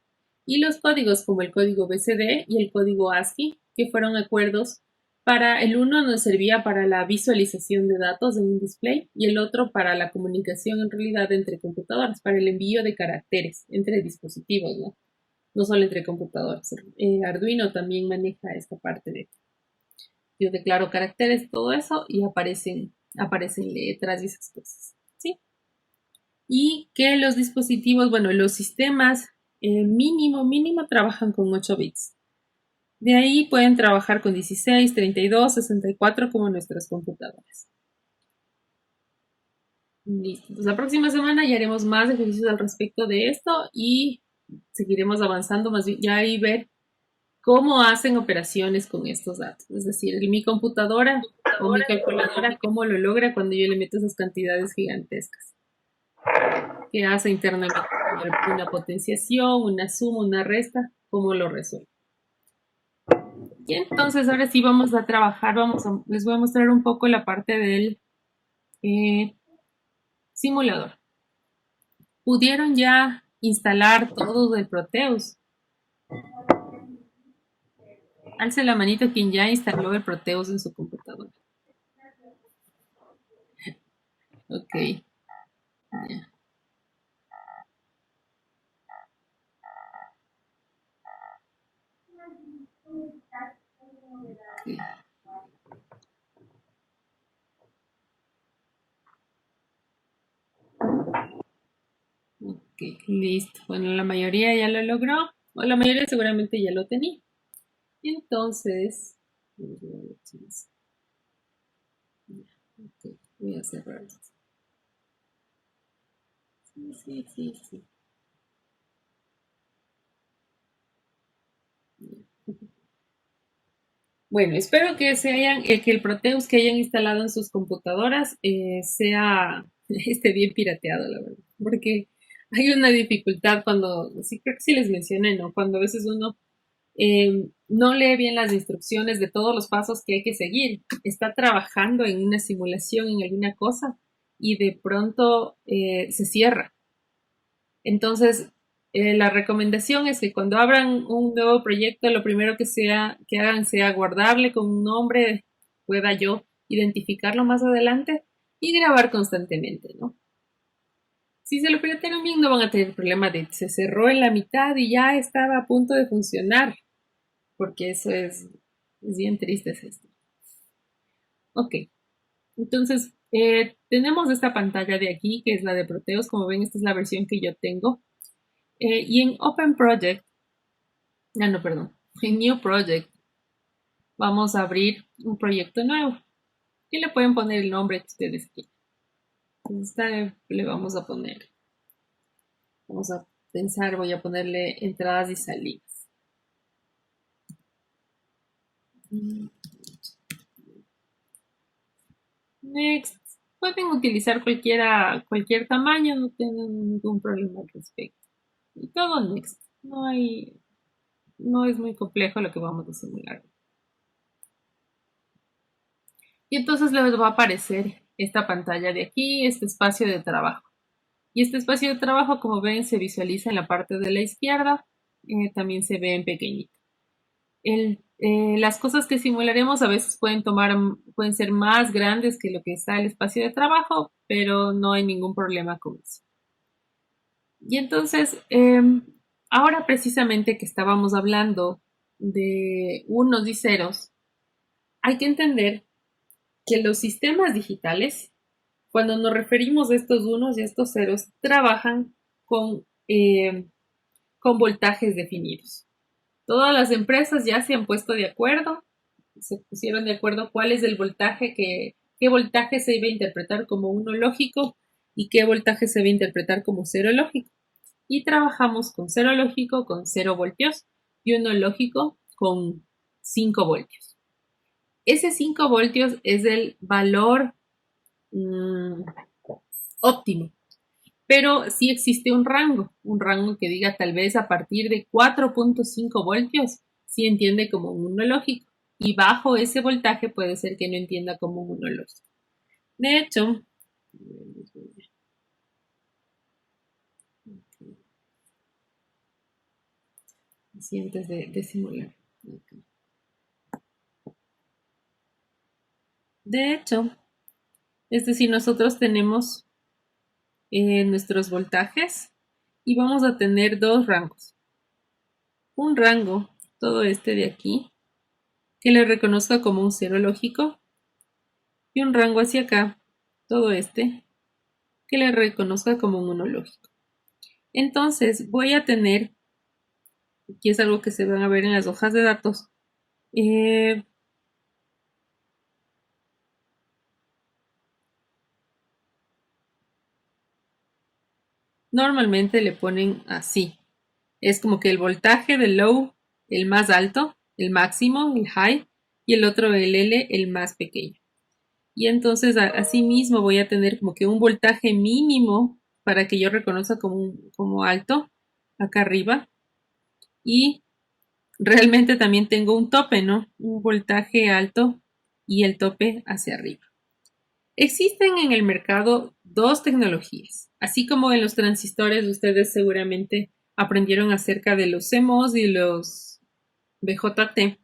Speaker 1: Y los códigos como el código BCD y el código ASCII, que fueron acuerdos para el uno nos servía para la visualización de datos en un display y el otro para la comunicación en realidad entre computadoras, para el envío de caracteres entre dispositivos, ¿no? No solo entre computadoras. Arduino también maneja esta parte de yo declaro caracteres, todo eso, y aparecen letras y esas cosas, ¿sí? Y que los dispositivos, bueno, los sistemas mínimo trabajan con 8 bits. De ahí pueden trabajar con 16, 32, 64 como nuestras computadoras. Listo. Pues la próxima semana ya haremos más ejercicios al respecto de esto y seguiremos avanzando más bien ya y ver cómo hacen operaciones con estos datos. Es decir, mi computadora o mi calculadora, cómo lo logra cuando yo le meto esas cantidades gigantescas. ¿Qué hace internamente? Una potenciación, una suma, una resta, ¿cómo lo resuelve? Y entonces ahora sí vamos a trabajar, les voy a mostrar un poco la parte del simulador. ¿Pudieron ya instalar todo el Proteus? Alce la manito quien ya instaló el Proteus en su computadora. Ok. Ya. Okay. Ok, listo. Bueno, la mayoría ya lo logró, o la mayoría seguramente ya lo tenía. Entonces, vamos a ver si es- ok, voy a cerrar esto. Sí, sí, sí, sí. Bueno, espero que que el Proteus que hayan instalado en sus computadoras esté bien pirateado, la verdad. Porque hay una dificultad cuando, sí creo que sí les mencioné, ¿no? Cuando a veces uno no lee bien las instrucciones de todos los pasos que hay que seguir. Está trabajando en una simulación, en alguna cosa, y de pronto se cierra. Entonces, la recomendación es que cuando abran un nuevo proyecto, lo primero que hagan sea guardarle con un nombre, pueda yo identificarlo más adelante y grabar constantemente, ¿no? Si se lo piratearon bien, no van a tener problema de se cerró en la mitad y ya estaba a punto de funcionar, porque es bien triste es esto. Ok, entonces tenemos esta pantalla de aquí, que es la de Proteus. Como ven, esta es la versión que yo tengo. Y en Open Project, no, perdón, en New Project vamos a abrir un proyecto nuevo y le pueden poner el nombre que ustedes quieran. Entonces, le vamos a poner, vamos a pensar, voy a ponerle entradas y salidas. Next. Pueden utilizar cualquier tamaño, no tienen ningún problema al respecto. Y todo next. No es muy complejo lo que vamos a simular. Y entonces les va a aparecer esta pantalla de aquí, este espacio de trabajo. Y este espacio de trabajo, como ven, se visualiza en la parte de la izquierda. También se ve en pequeñito. Las cosas que simularemos a veces pueden ser más grandes que lo que está el espacio de trabajo, pero no hay ningún problema con eso. Y entonces, ahora precisamente que estábamos hablando de unos y ceros, hay que entender que los sistemas digitales, cuando nos referimos a estos unos y a estos ceros, trabajan con voltajes definidos. Todas las empresas ya se han puesto de acuerdo, se pusieron de acuerdo cuál es el voltaje, qué voltaje se iba a interpretar como uno lógico y qué voltaje se iba a interpretar como cero lógico. Y trabajamos con cero lógico con 0 voltios y uno lógico con 5 voltios. Ese 5 voltios es el valor óptimo, pero sí existe un rango que diga tal vez a partir de 4.5 voltios, sí entiende como un uno lógico, y bajo ese voltaje puede ser que no entienda como un uno lógico. De hecho, así antes de simular. De hecho, es decir, nosotros tenemos nuestros voltajes y vamos a tener dos rangos. Un rango, todo este de aquí, que le reconozca como un cero lógico, y un rango hacia acá, todo este, que le reconozca como un uno lógico. Entonces voy a tener, aquí es algo que se van a ver en las hojas de datos, normalmente le ponen así. Es como que el voltaje del low, el más alto, el máximo, el high, y el otro, el L, el más pequeño. Y entonces así mismo voy a tener como que un voltaje mínimo para que yo reconozca como alto acá arriba. Y realmente también tengo un tope, ¿no? Un voltaje alto y el tope hacia arriba. Existen en el mercado dos tecnologías. Así como en los transistores ustedes seguramente aprendieron acerca de los CMOS y los BJT.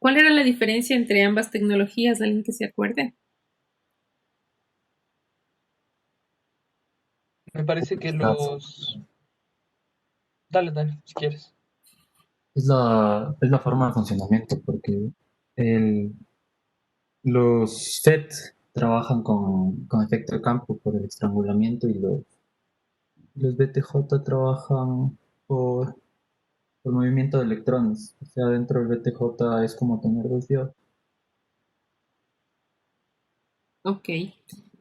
Speaker 1: ¿Cuál era la diferencia entre ambas tecnologías? ¿Alguien que se acuerde?
Speaker 5: Me parece que
Speaker 2: Las-
Speaker 5: los... Dale, dale, si quieres.
Speaker 2: es la forma de funcionamiento, porque el, los FET trabajan con efecto de campo por el estrangulamiento y Los BTJ trabajan por movimiento de electrones. O sea, dentro del BTJ es como tener dos diodos.
Speaker 1: Ok.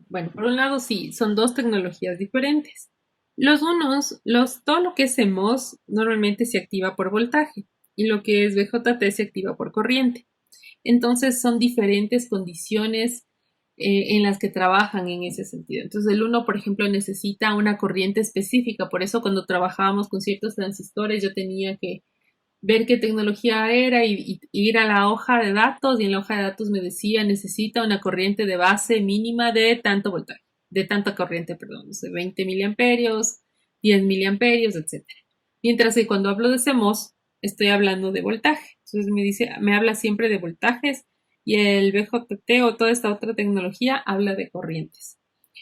Speaker 1: Bueno, por un lado sí, son dos tecnologías diferentes. Todo lo que es CMOS normalmente se activa por voltaje y lo que es BJT se activa por corriente. Entonces son diferentes condiciones en las que trabajan en ese sentido. Entonces el uno, por ejemplo, necesita una corriente específica. Por eso cuando trabajábamos con ciertos transistores yo tenía que ver qué tecnología era y ir a la hoja de datos y en la hoja de datos me decía necesita una corriente de base mínima de tanto voltaje, de tanta corriente, perdón, no sé, 20 miliamperios, 10 miliamperios, etcétera. Mientras que cuando hablo de CMOS estoy hablando de voltaje. Entonces me habla siempre de voltajes y el BJT o toda esta otra tecnología habla de corrientes.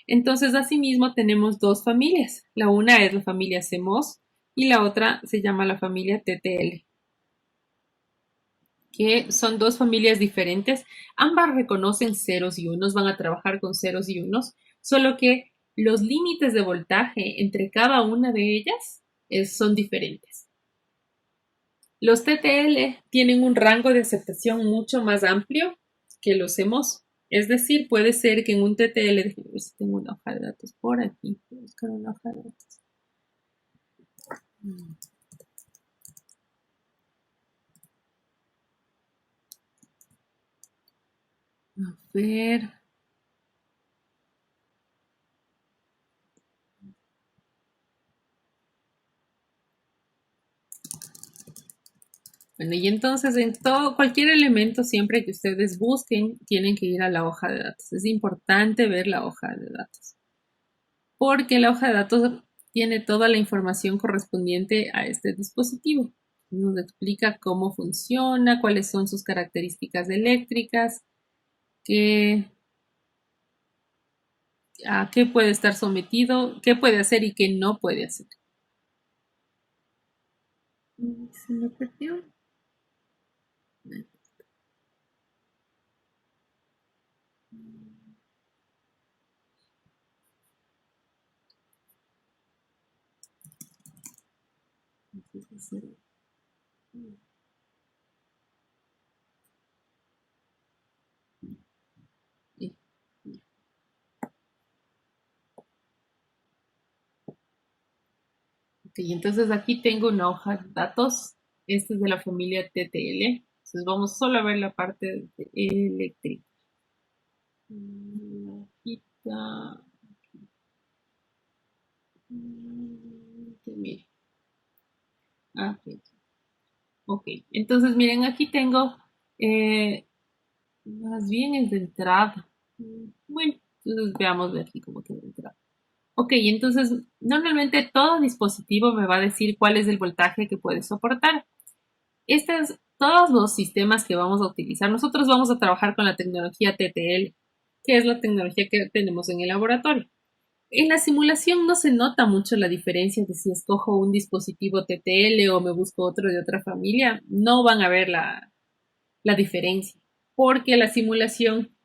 Speaker 1: Entonces, asimismo, tenemos dos familias. La una es la familia CMOS y la otra se llama la familia TTL, que son dos familias diferentes. Ambas reconocen ceros y unos, van a trabajar con ceros y unos, solo que los límites de voltaje entre cada una de ellas son diferentes. Los TTL tienen un rango de aceptación mucho más amplio que los CMOS. Es decir, puede ser que en un TTL, déjenme ver si tengo una hoja de datos por aquí, voy a buscar una hoja de datos. A ver. Bueno, y entonces en cualquier elemento siempre que ustedes busquen, tienen que ir a la hoja de datos. Es importante ver la hoja de datos, porque la hoja de datos tiene toda la información correspondiente a este dispositivo. Nos explica cómo funciona, cuáles son sus características eléctricas, a qué puede estar sometido, qué puede hacer y qué no puede hacer. Se me perdió. Ok, entonces aquí tengo una hoja de datos. Esta es de la familia TTL. Entonces vamos solo a ver la parte eléctrica. Hojita. Mire. Ok. Ok, entonces miren, aquí tengo, más bien es de entrada. Bueno, entonces veamos de aquí cómo queda de entrada. Ok, entonces normalmente todo dispositivo me va a decir cuál es el voltaje que puede soportar. Todos los sistemas que vamos a utilizar, nosotros vamos a trabajar con la tecnología TTL, que es la tecnología que tenemos en el laboratorio. En la simulación no se nota mucho la diferencia de si escojo un dispositivo TTL o me busco otro de otra familia. No van a ver la diferencia, porque la simulación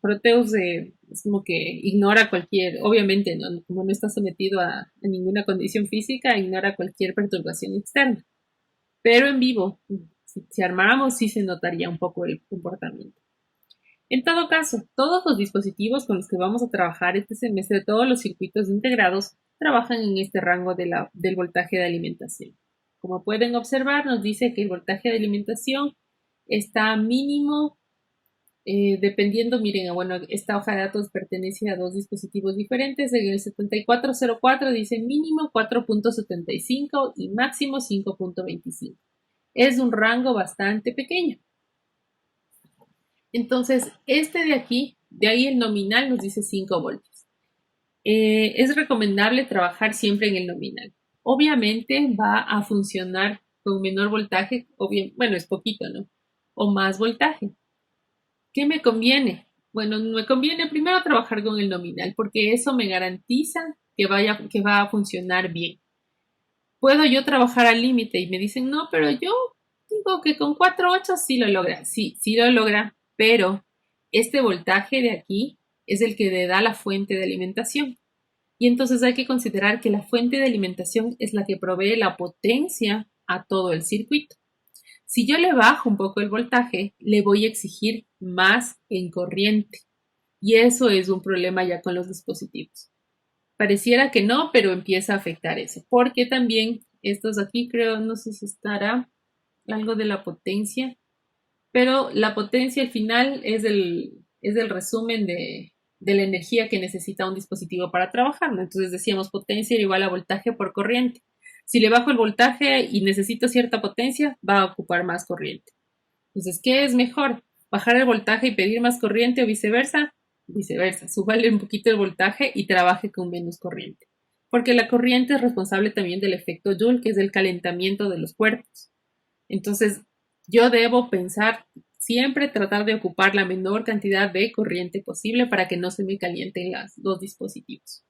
Speaker 1: Proteus es como que ignora obviamente, ¿no? Como no está sometido a ninguna condición física, ignora cualquier perturbación externa. Pero en vivo, si armáramos, sí se notaría un poco el comportamiento. En todo caso, todos los dispositivos con los que vamos a trabajar este semestre, todos los circuitos integrados, trabajan en este rango del voltaje de alimentación. Como pueden observar, nos dice que el voltaje de alimentación está mínimo, dependiendo, miren, bueno, esta hoja de datos pertenece a dos dispositivos diferentes. En el 7404 dice mínimo 4.75 y máximo 5.25. Es un rango bastante pequeño. Entonces, este de aquí, de ahí el nominal nos dice 5 voltios. Es recomendable trabajar siempre en el nominal. Obviamente va a funcionar con menor voltaje, bueno, es poquito, ¿no? O más voltaje. ¿Qué me conviene? Bueno, me conviene primero trabajar con el nominal porque eso me garantiza que va a funcionar bien. Puedo yo trabajar al límite y me dicen, no, pero yo digo que con 4.8 sí lo logra. Sí, sí lo logra, pero este voltaje de aquí es el que le da la fuente de alimentación. Y entonces hay que considerar que la fuente de alimentación es la que provee la potencia a todo el circuito. Si yo le bajo un poco el voltaje, le voy a exigir más en corriente. Y eso es un problema ya con los dispositivos. Pareciera que no, pero empieza a afectar eso. Porque también estos aquí creo, no sé si estará algo de la potencia, pero la potencia al final es el resumen de la energía que necesita un dispositivo para trabajar, ¿no? Entonces decíamos potencia era igual a voltaje por corriente. Si le bajo el voltaje y necesito cierta potencia, va a ocupar más corriente. Entonces, ¿qué es mejor? ¿Bajar el voltaje y pedir más corriente o viceversa? Viceversa, súbale un poquito el voltaje y trabaje con menos corriente. Porque la corriente es responsable también del efecto Joule, que es el calentamiento de los cuerpos. Entonces, yo debo pensar siempre tratar de ocupar la menor cantidad de corriente posible para que no se me calienten los dispositivos.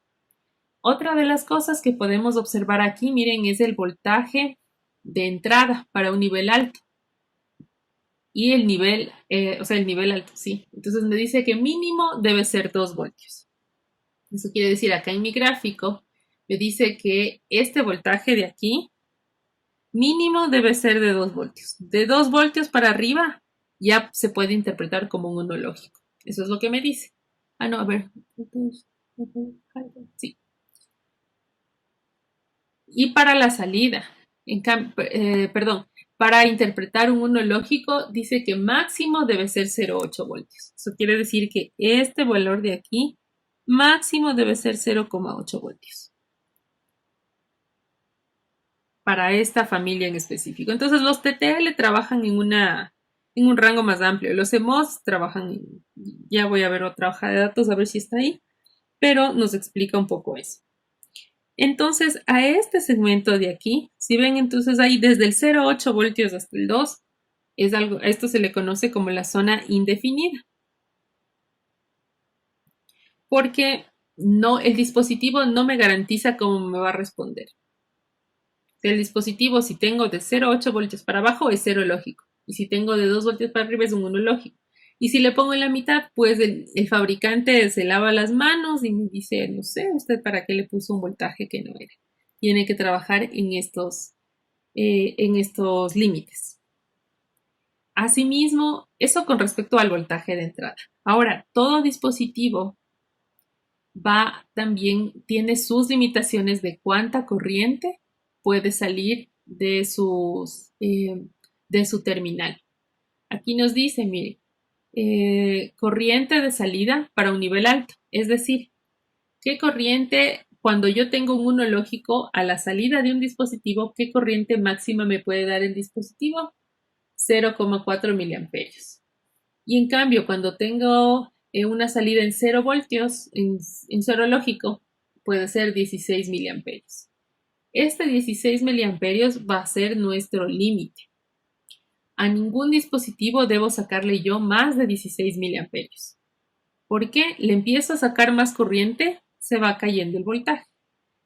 Speaker 1: Otra de las cosas que podemos observar aquí, miren, es el voltaje de entrada para un nivel alto. Y el nivel, el nivel alto, sí. Entonces me dice que mínimo debe ser 2 voltios. Eso quiere decir, acá en mi gráfico, me dice que este voltaje de aquí, mínimo debe ser de 2 voltios. De 2 voltios para arriba, ya se puede interpretar como un 1 lógico. Eso es lo que me dice. Ah, no, a ver. Sí. Y para la salida, para interpretar un 1 lógico, dice que máximo debe ser 0,8 voltios. Eso quiere decir que este valor de aquí, máximo debe ser 0,8 voltios. Para esta familia en específico. Entonces los TTL trabajan en un rango más amplio. Los CMOS trabajan ya voy a ver otra hoja de datos a ver si está ahí, pero nos explica un poco eso. Entonces, a este segmento de aquí, si ven, entonces ahí desde el 0,8 voltios hasta el 2, a esto se le conoce como la zona indefinida. Porque el dispositivo no me garantiza cómo me va a responder. El dispositivo, si tengo de 0,8 voltios para abajo, es 0 lógico. Y si tengo de 2 voltios para arriba, es un 1 lógico. Y si le pongo en la mitad, pues el fabricante se lava las manos y me dice, no sé, usted para qué le puso un voltaje que no era. Tiene que trabajar en estos límites. Asimismo, eso con respecto al voltaje de entrada. Ahora, todo dispositivo tiene sus limitaciones de cuánta corriente puede salir de su terminal. Aquí nos dice, mire, corriente de salida para un nivel alto. Es decir, ¿qué corriente, cuando yo tengo un 1 lógico a la salida de un dispositivo, qué corriente máxima me puede dar el dispositivo? 0,4 miliamperios. Y en cambio, cuando tengo una salida en 0 voltios, en 0 lógico, puede ser 16 miliamperios. Este 16 miliamperios va a ser nuestro límite. A ningún dispositivo debo sacarle yo más de 16 miliamperios. ¿Por qué? Le empiezo a sacar más corriente, se va cayendo el voltaje.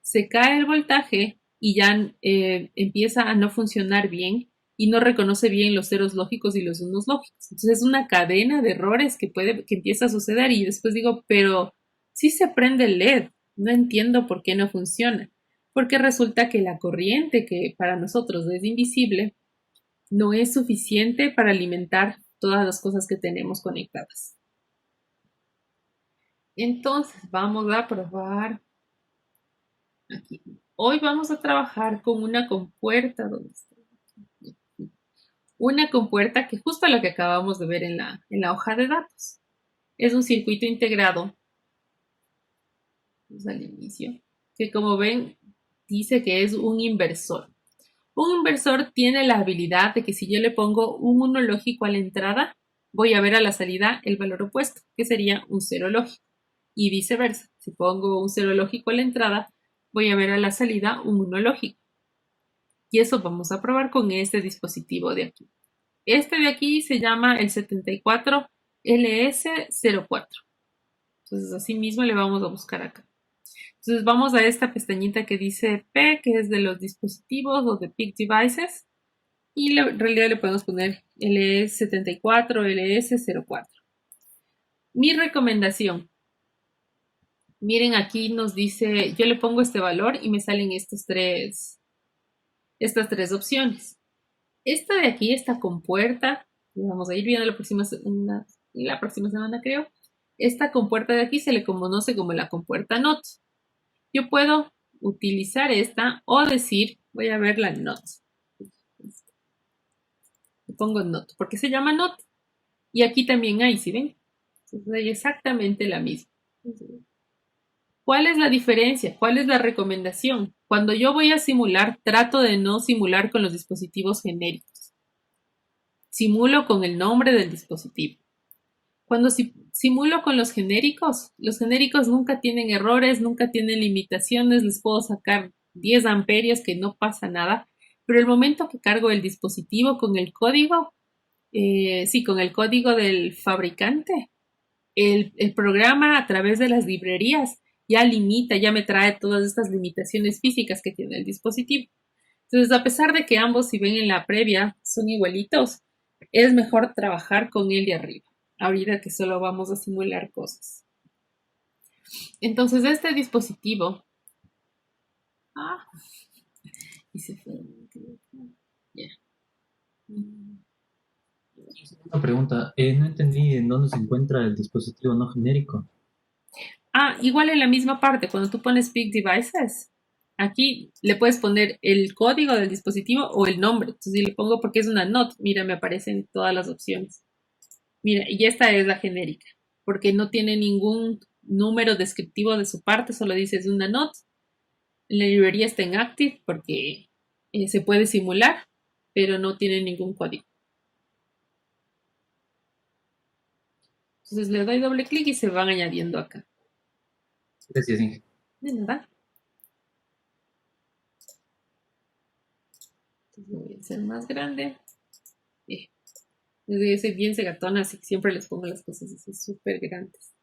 Speaker 1: Se cae el voltaje y ya empieza a no funcionar bien y no reconoce bien los ceros lógicos y los unos lógicos. Entonces es una cadena de errores que empieza a suceder y después digo, pero sí se prende el LED, no entiendo por qué no funciona. Porque resulta que la corriente que para nosotros es invisible no es suficiente para alimentar todas las cosas que tenemos conectadas. Entonces vamos a probar aquí. Hoy vamos a trabajar con una compuerta. ¿Dónde está? Una compuerta que justo lo que acabamos de ver en la hoja de datos. Es un circuito integrado. Vamos al inicio. Que como ven dice que es un inversor. Un inversor tiene la habilidad de que si yo le pongo un 1 lógico a la entrada, voy a ver a la salida el valor opuesto, que sería un 0 lógico. Y viceversa, si pongo un 0 lógico a la entrada, voy a ver a la salida un 1 lógico. Y eso vamos a probar con este dispositivo de aquí. Este de aquí se llama el 74LS04. Entonces así mismo le vamos a buscar acá. Entonces vamos a esta pestañita que dice P, que es de los dispositivos o de PIC Devices. Y en realidad le podemos poner LS74, LS04. Mi recomendación Miren, aquí nos dice, yo le pongo este valor y me salen estas tres opciones. Esta de aquí, esta compuerta, vamos a ir viendo la próxima semana, creo. Esta compuerta de aquí se le conoce como la compuerta NOT. Yo puedo utilizar esta o decir, voy a ver la NOT. Le pongo NOT, porque se llama NOT. Y aquí también hay, ¿sí ven? Entonces hay exactamente la misma. ¿Cuál es la diferencia? ¿Cuál es la recomendación? Cuando yo voy a simular, trato de no simular con los dispositivos genéricos. Simulo con el nombre del dispositivo. Cuando simulo con los genéricos nunca tienen errores, nunca tienen limitaciones, les puedo sacar 10 amperios que no pasa nada, pero el momento que cargo el dispositivo con el código, con el código del fabricante, el programa a través de las librerías ya limita, ya me trae todas estas limitaciones físicas que tiene el dispositivo. Entonces, a pesar de que ambos, si ven en la previa, son igualitos, es mejor trabajar con el de arriba, ahorita que solo vamos a simular cosas. Entonces, este dispositivo... y se fue... Ya.
Speaker 2: Una pregunta, no entendí en dónde se encuentra el dispositivo no genérico.
Speaker 1: Igual en la misma parte, cuando tú pones Pick Devices, aquí le puedes poner el código del dispositivo o el nombre. Entonces, si le pongo porque es una NOT, mira, me aparecen todas las opciones. Mira, y esta es la genérica, porque no tiene ningún número descriptivo de su parte, solo dice es una NOT. La librería está en Active porque se puede simular, pero no tiene ningún código. Entonces le doy doble clic y se van añadiendo acá.
Speaker 2: Gracias, Inge.
Speaker 1: De nada. Entonces voy a hacer más grande. Yo soy bien cegatona, así que siempre les pongo las cosas así súper grandes.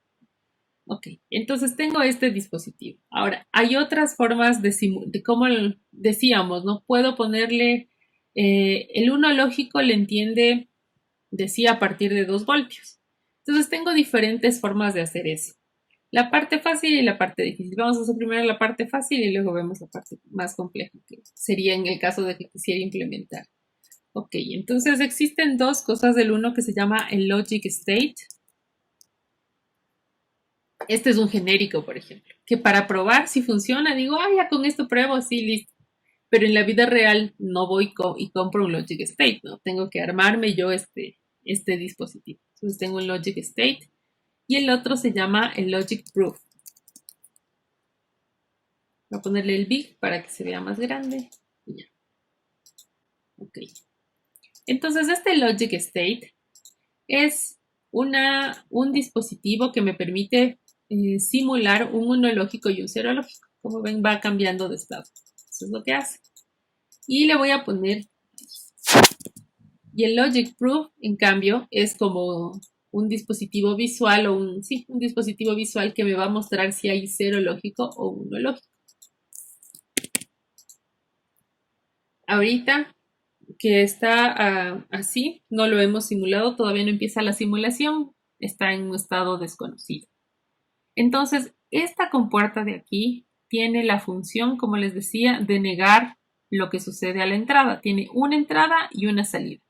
Speaker 1: Ok, entonces tengo este dispositivo. Ahora, hay otras formas de como decíamos, ¿no? Puedo ponerle, el 1 lógico le entiende, decía, a partir de 2 voltios. Entonces tengo diferentes formas de hacer eso. La parte fácil y la parte difícil. Vamos a hacer primero la parte fácil y luego vemos la parte más compleja, que sería en el caso de que quisiera implementar. Ok, entonces existen dos cosas del 1 que se llama el logic state. Este es un genérico, por ejemplo, que para probar si funciona, digo, ya con esto pruebo, sí, listo. Pero en la vida real no voy y compro un logic state, ¿no? Tengo que armarme yo este dispositivo. Entonces tengo un logic state y el otro se llama el logic proof. Voy a ponerle el big para que se vea más grande. Y ya. Ok. Entonces este logic state es un dispositivo que me permite simular un 1 lógico y un 0 lógico. Como ven, va cambiando de estado. Eso es lo que hace. Y le voy a poner... Y el logic proof, en cambio, es como un dispositivo visual o un dispositivo visual que me va a mostrar si hay 0 lógico o 1 lógico. Ahorita que está así, no lo hemos simulado, todavía no empieza la simulación, está en un estado desconocido. Entonces, esta compuerta de aquí tiene la función, como les decía, de negar lo que sucede a la entrada. Tiene una entrada y una salida.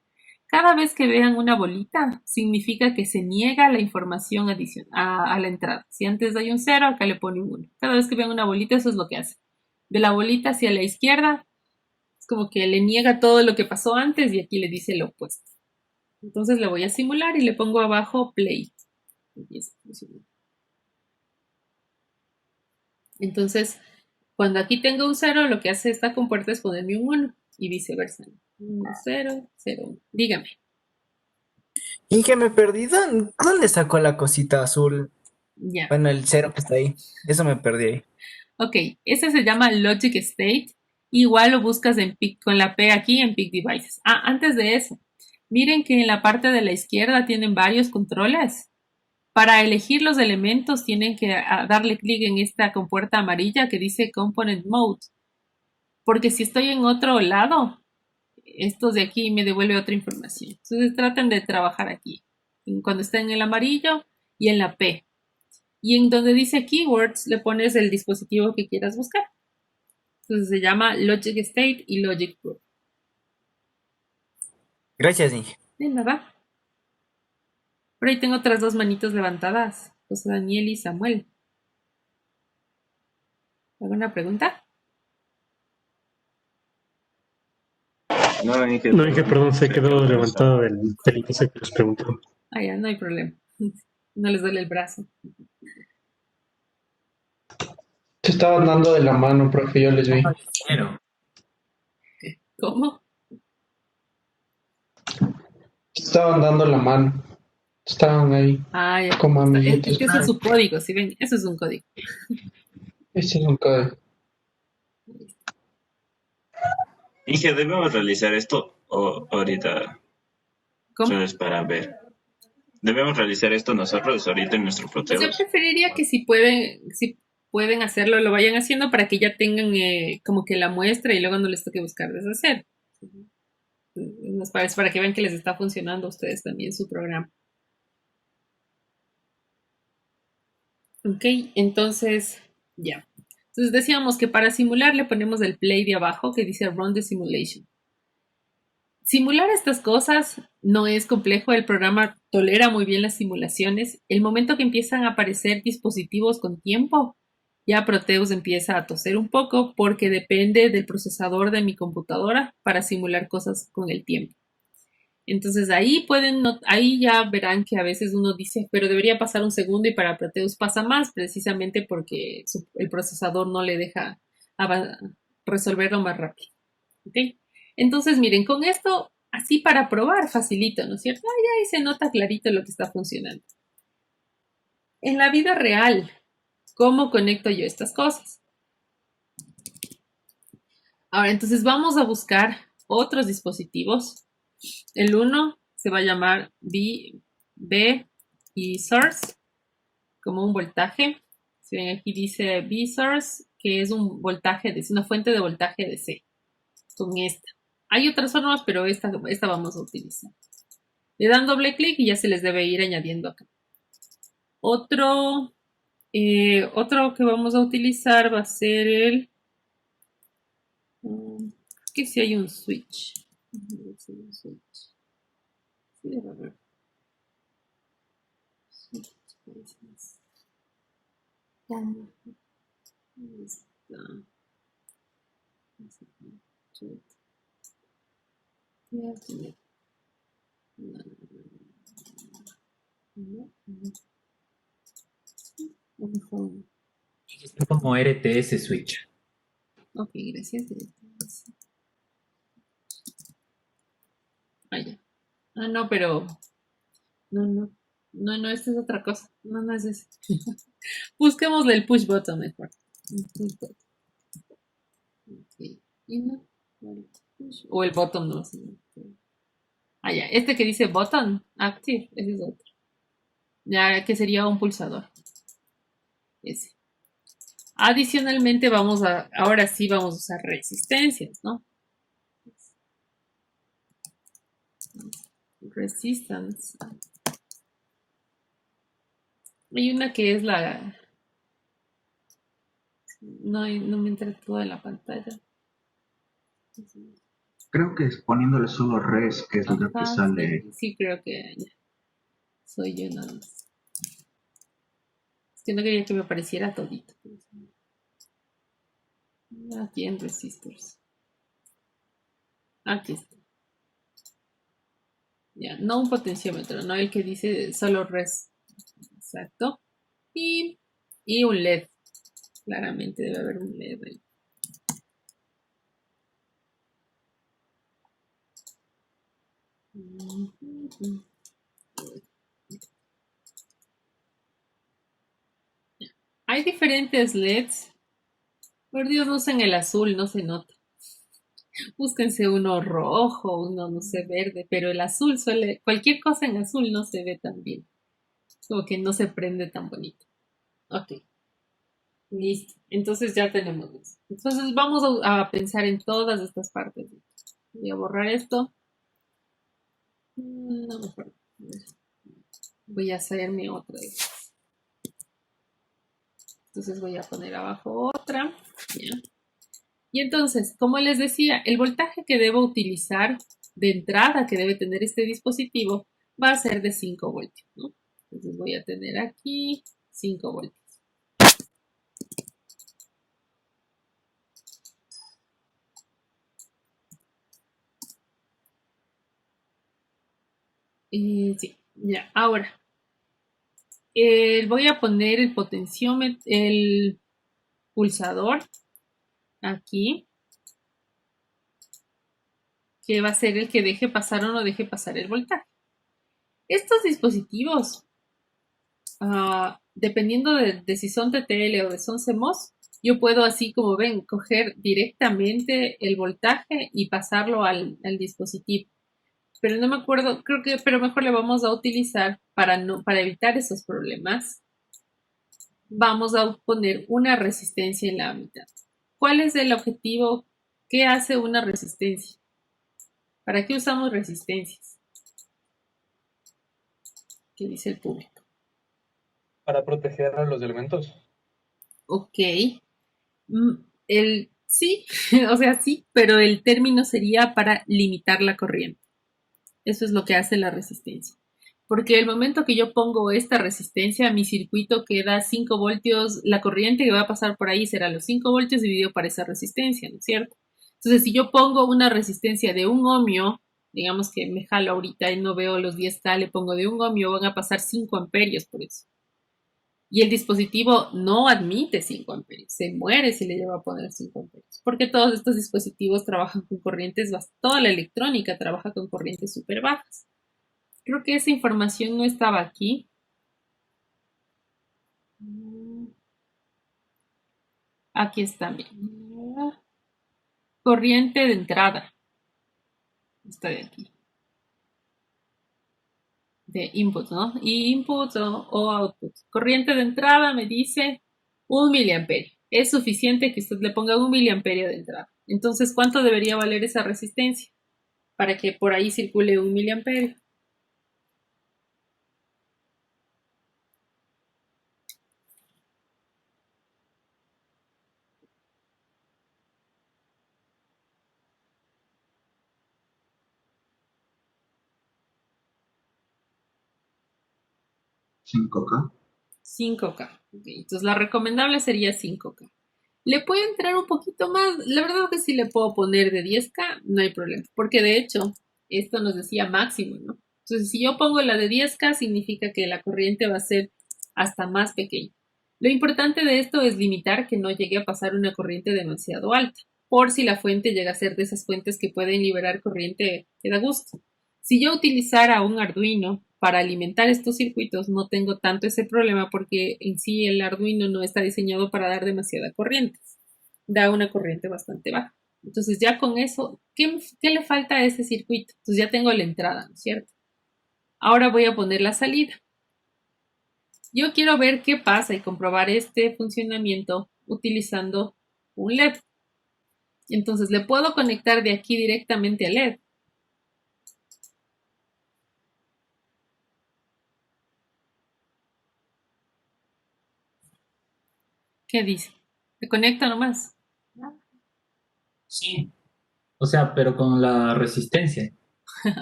Speaker 1: Cada vez que vean una bolita, significa que se niega la información adicional a la entrada. Si antes hay un 0, acá le pone un 1. Cada vez que vean una bolita, eso es lo que hace. De la bolita hacia la izquierda, es como que le niega todo lo que pasó antes y aquí le dice lo opuesto. Entonces le voy a simular y le pongo abajo play. Entonces, cuando aquí tengo un 0, lo que hace esta compuerta es ponerme un 1 y viceversa. 1, 0, 0, 1. Dígame.
Speaker 6: Inge, me perdí. ¿Dónde sacó la cosita azul?
Speaker 1: Ya.
Speaker 6: Bueno, el 0 que está ahí. Eso me perdí ahí.
Speaker 1: Ok, ese se llama Logic State. Igual lo buscas con la P aquí en Pick Devices. Antes de eso, miren que en la parte de la izquierda tienen varios controles. Para elegir los elementos tienen que darle clic en esta compuerta amarilla que dice Component Mode. Porque si estoy en otro lado, estos de aquí me devuelve otra información. Entonces traten de trabajar aquí. Cuando está en el amarillo y en la P. Y en donde dice keywords le pones el dispositivo que quieras buscar. Entonces se llama Logic State y Logic Proof.
Speaker 6: Gracias, Inge.
Speaker 1: De nada. Por ahí tengo otras dos manitos levantadas. José Daniel y Samuel. ¿Alguna pregunta?
Speaker 3: No, Inge,
Speaker 5: No, Inge, perdón, se quedó levantado del inicio que les preguntó.
Speaker 1: Ah, ya, no hay problema. No les duele el brazo.
Speaker 5: Se estaban dando de la mano, profe, yo les vi.
Speaker 6: Quiero.
Speaker 1: ¿Cómo?
Speaker 5: Se estaban dando la mano. Estaban ahí
Speaker 1: Ah, ya.
Speaker 5: como
Speaker 1: Es
Speaker 5: amiguitos.
Speaker 1: que ese es su código, ¿sí ven? Eso es un código.
Speaker 5: Ese es un código.
Speaker 3: Inge, ¿debemos realizar esto o ahorita
Speaker 1: ¿Cómo?
Speaker 3: solo es para ver? ¿Debemos realizar esto nosotros ahorita en nuestro
Speaker 1: Pues yo
Speaker 3: Proteus?
Speaker 1: preferiría que si pueden hacerlo, lo vayan haciendo para que ya tengan como que la muestra y luego no les toque buscar deshacer. Es para que vean que les está funcionando a ustedes también su programa. Ok, entonces ya. Entonces decíamos que para simular le ponemos el play de abajo que dice Run the Simulation. Simular estas cosas no es complejo, el programa tolera muy bien las simulaciones. El momento que empiezan a aparecer dispositivos con tiempo, ya Proteus empieza a toser un poco porque depende del procesador de mi computadora para simular cosas con el tiempo. Entonces ahí ya verán que a veces uno dice, pero debería pasar un segundo y para Proteus pasa más, precisamente porque el procesador no le deja resolverlo más rápido. ¿Okay? Entonces, miren, con esto, así para probar, facilito, ¿no es cierto? Ahí se nota clarito lo que está funcionando. En la vida real, ¿cómo conecto yo estas cosas? Ahora, entonces vamos a buscar otros dispositivos. El uno se va a llamar B y source, como un voltaje. Si ven aquí dice B source, que es un voltaje, es una fuente de voltaje DC. Con esta. Hay otras formas, pero esta vamos a utilizar. Le dan doble clic y ya se les debe ir añadiendo acá. Otro que vamos a utilizar va a ser el... que si hay un switch. Sí, debe haber.
Speaker 2: Está como RTS Switch.
Speaker 1: Ok, gracias. Ah, ya. Ah, no, pero... No, esta es otra cosa. No es ese. Busquémosle el push button mejor. Okay. O el bottom, no sé. Ah, ya. Este que dice button active, ese es otro. Ya que sería un pulsador. Ese. Adicionalmente ahora sí vamos a usar resistencias, ¿no? Resistance. Hay una que es la... No me entra toda en la pantalla.
Speaker 3: Creo que es poniéndole solo res, que es lo que
Speaker 1: Ajá,
Speaker 3: sale.
Speaker 1: sí, creo que ya. Soy yo nada más. Es que no quería que me apareciera todito. Aquí en resistors. Aquí está. Ya, no un potenciómetro, no el que dice solo res. Exacto. Y un LED. Claramente debe haber un LED ahí. Hay diferentes LEDs. Por Dios, no usen el azul, no se nota. Búsquense uno rojo, uno no sé verde, pero el azul cualquier cosa en azul no se ve tan bien. Como que no se prende tan bonito. Ok. Listo. Entonces ya tenemos eso. Entonces vamos a pensar en todas estas partes. Voy a borrar esto. No, mejor. Voy a hacerme otra vez. Entonces voy a poner abajo otra. ¿Ya? Y entonces, como les decía, el voltaje que debo utilizar de entrada que debe tener este dispositivo va a ser de 5 voltios, ¿no? Entonces voy a tener aquí 5 voltios. Sí, ya, ahora voy a poner el potenciómetro, el pulsador aquí, que va a ser el que deje pasar o no deje pasar el voltaje. Estos dispositivos, dependiendo de si son TTL o de son CMOS, yo puedo así como ven, coger directamente el voltaje y pasarlo al dispositivo. Pero no me acuerdo, pero mejor le vamos a utilizar para evitar esos problemas. Vamos a poner una resistencia en la mitad. ¿Cuál es el objetivo? ¿Qué hace una resistencia? ¿Para qué usamos resistencias? ¿Qué dice el público?
Speaker 5: Para proteger a los elementos.
Speaker 1: Ok. Sí, o sea, sí, pero el término sería para limitar la corriente. Eso es lo que hace la resistencia. Porque el momento que yo pongo esta resistencia, mi circuito queda 5 voltios, la corriente que va a pasar por ahí será los 5 voltios dividido por esa resistencia, ¿no es cierto? Entonces, si yo pongo una resistencia de 1 ohmio, digamos que me jalo ahorita y no veo los 10K, le pongo de 1 ohmio, van a pasar 5 amperios por eso. Y el dispositivo no admite 5 amperios, se muere si le lleva a poner 5 amperios, porque todos estos dispositivos trabajan con corrientes, toda la electrónica trabaja con corrientes súper bajas. Creo que esa información no estaba aquí. Aquí está bien. Corriente de entrada. Está de aquí. De input, ¿no? Y input o output. Corriente de entrada me dice 1 miliamperio. Es suficiente que usted le ponga 1 miliamperio de entrada. Entonces, ¿cuánto debería valer esa resistencia? Para que por ahí circule 1 miliamperio.
Speaker 3: ¿5K?
Speaker 1: 5K. Okay. Entonces, la recomendable sería 5K. ¿Le puede entrar un poquito más? La verdad que sí le puedo poner de 10K, no hay problema. Porque de hecho, esto nos decía máximo, ¿no? Entonces, si yo pongo la de 10K, significa que la corriente va a ser hasta más pequeña. Lo importante de esto es limitar que no llegue a pasar una corriente demasiado alta, por si la fuente llega a ser de esas fuentes que pueden liberar corriente que da gusto. Si yo utilizara un Arduino para alimentar estos circuitos, no tengo tanto ese problema porque en sí el Arduino no está diseñado para dar demasiada corriente. Da una corriente bastante baja. Entonces ya con eso, ¿qué le falta a ese circuito? Entonces ya tengo la entrada, ¿no es cierto? Ahora voy a poner la salida. Yo quiero ver qué pasa y comprobar este funcionamiento utilizando un LED. Entonces le puedo conectar de aquí directamente al LED. ¿Qué dice? ¿Se conecta nomás?
Speaker 2: Sí. O sea, pero con la resistencia.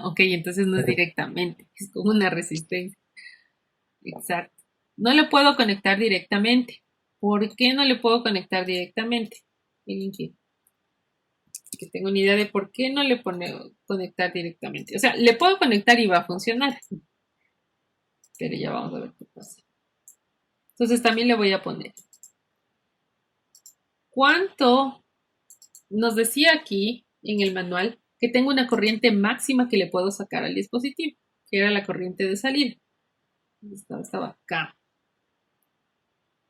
Speaker 1: Ok, entonces no es directamente, es como una resistencia. Exacto. No le puedo conectar directamente. ¿Por qué no le puedo conectar directamente? Que tengo ni idea de por qué no le pone conectar directamente. O sea, le puedo conectar y va a funcionar. Pero ya vamos a ver qué pasa. Entonces también le voy a poner. ¿Cuánto nos decía aquí en el manual que tengo una corriente máxima que le puedo sacar al dispositivo? Que era la corriente de salida. Estaba acá.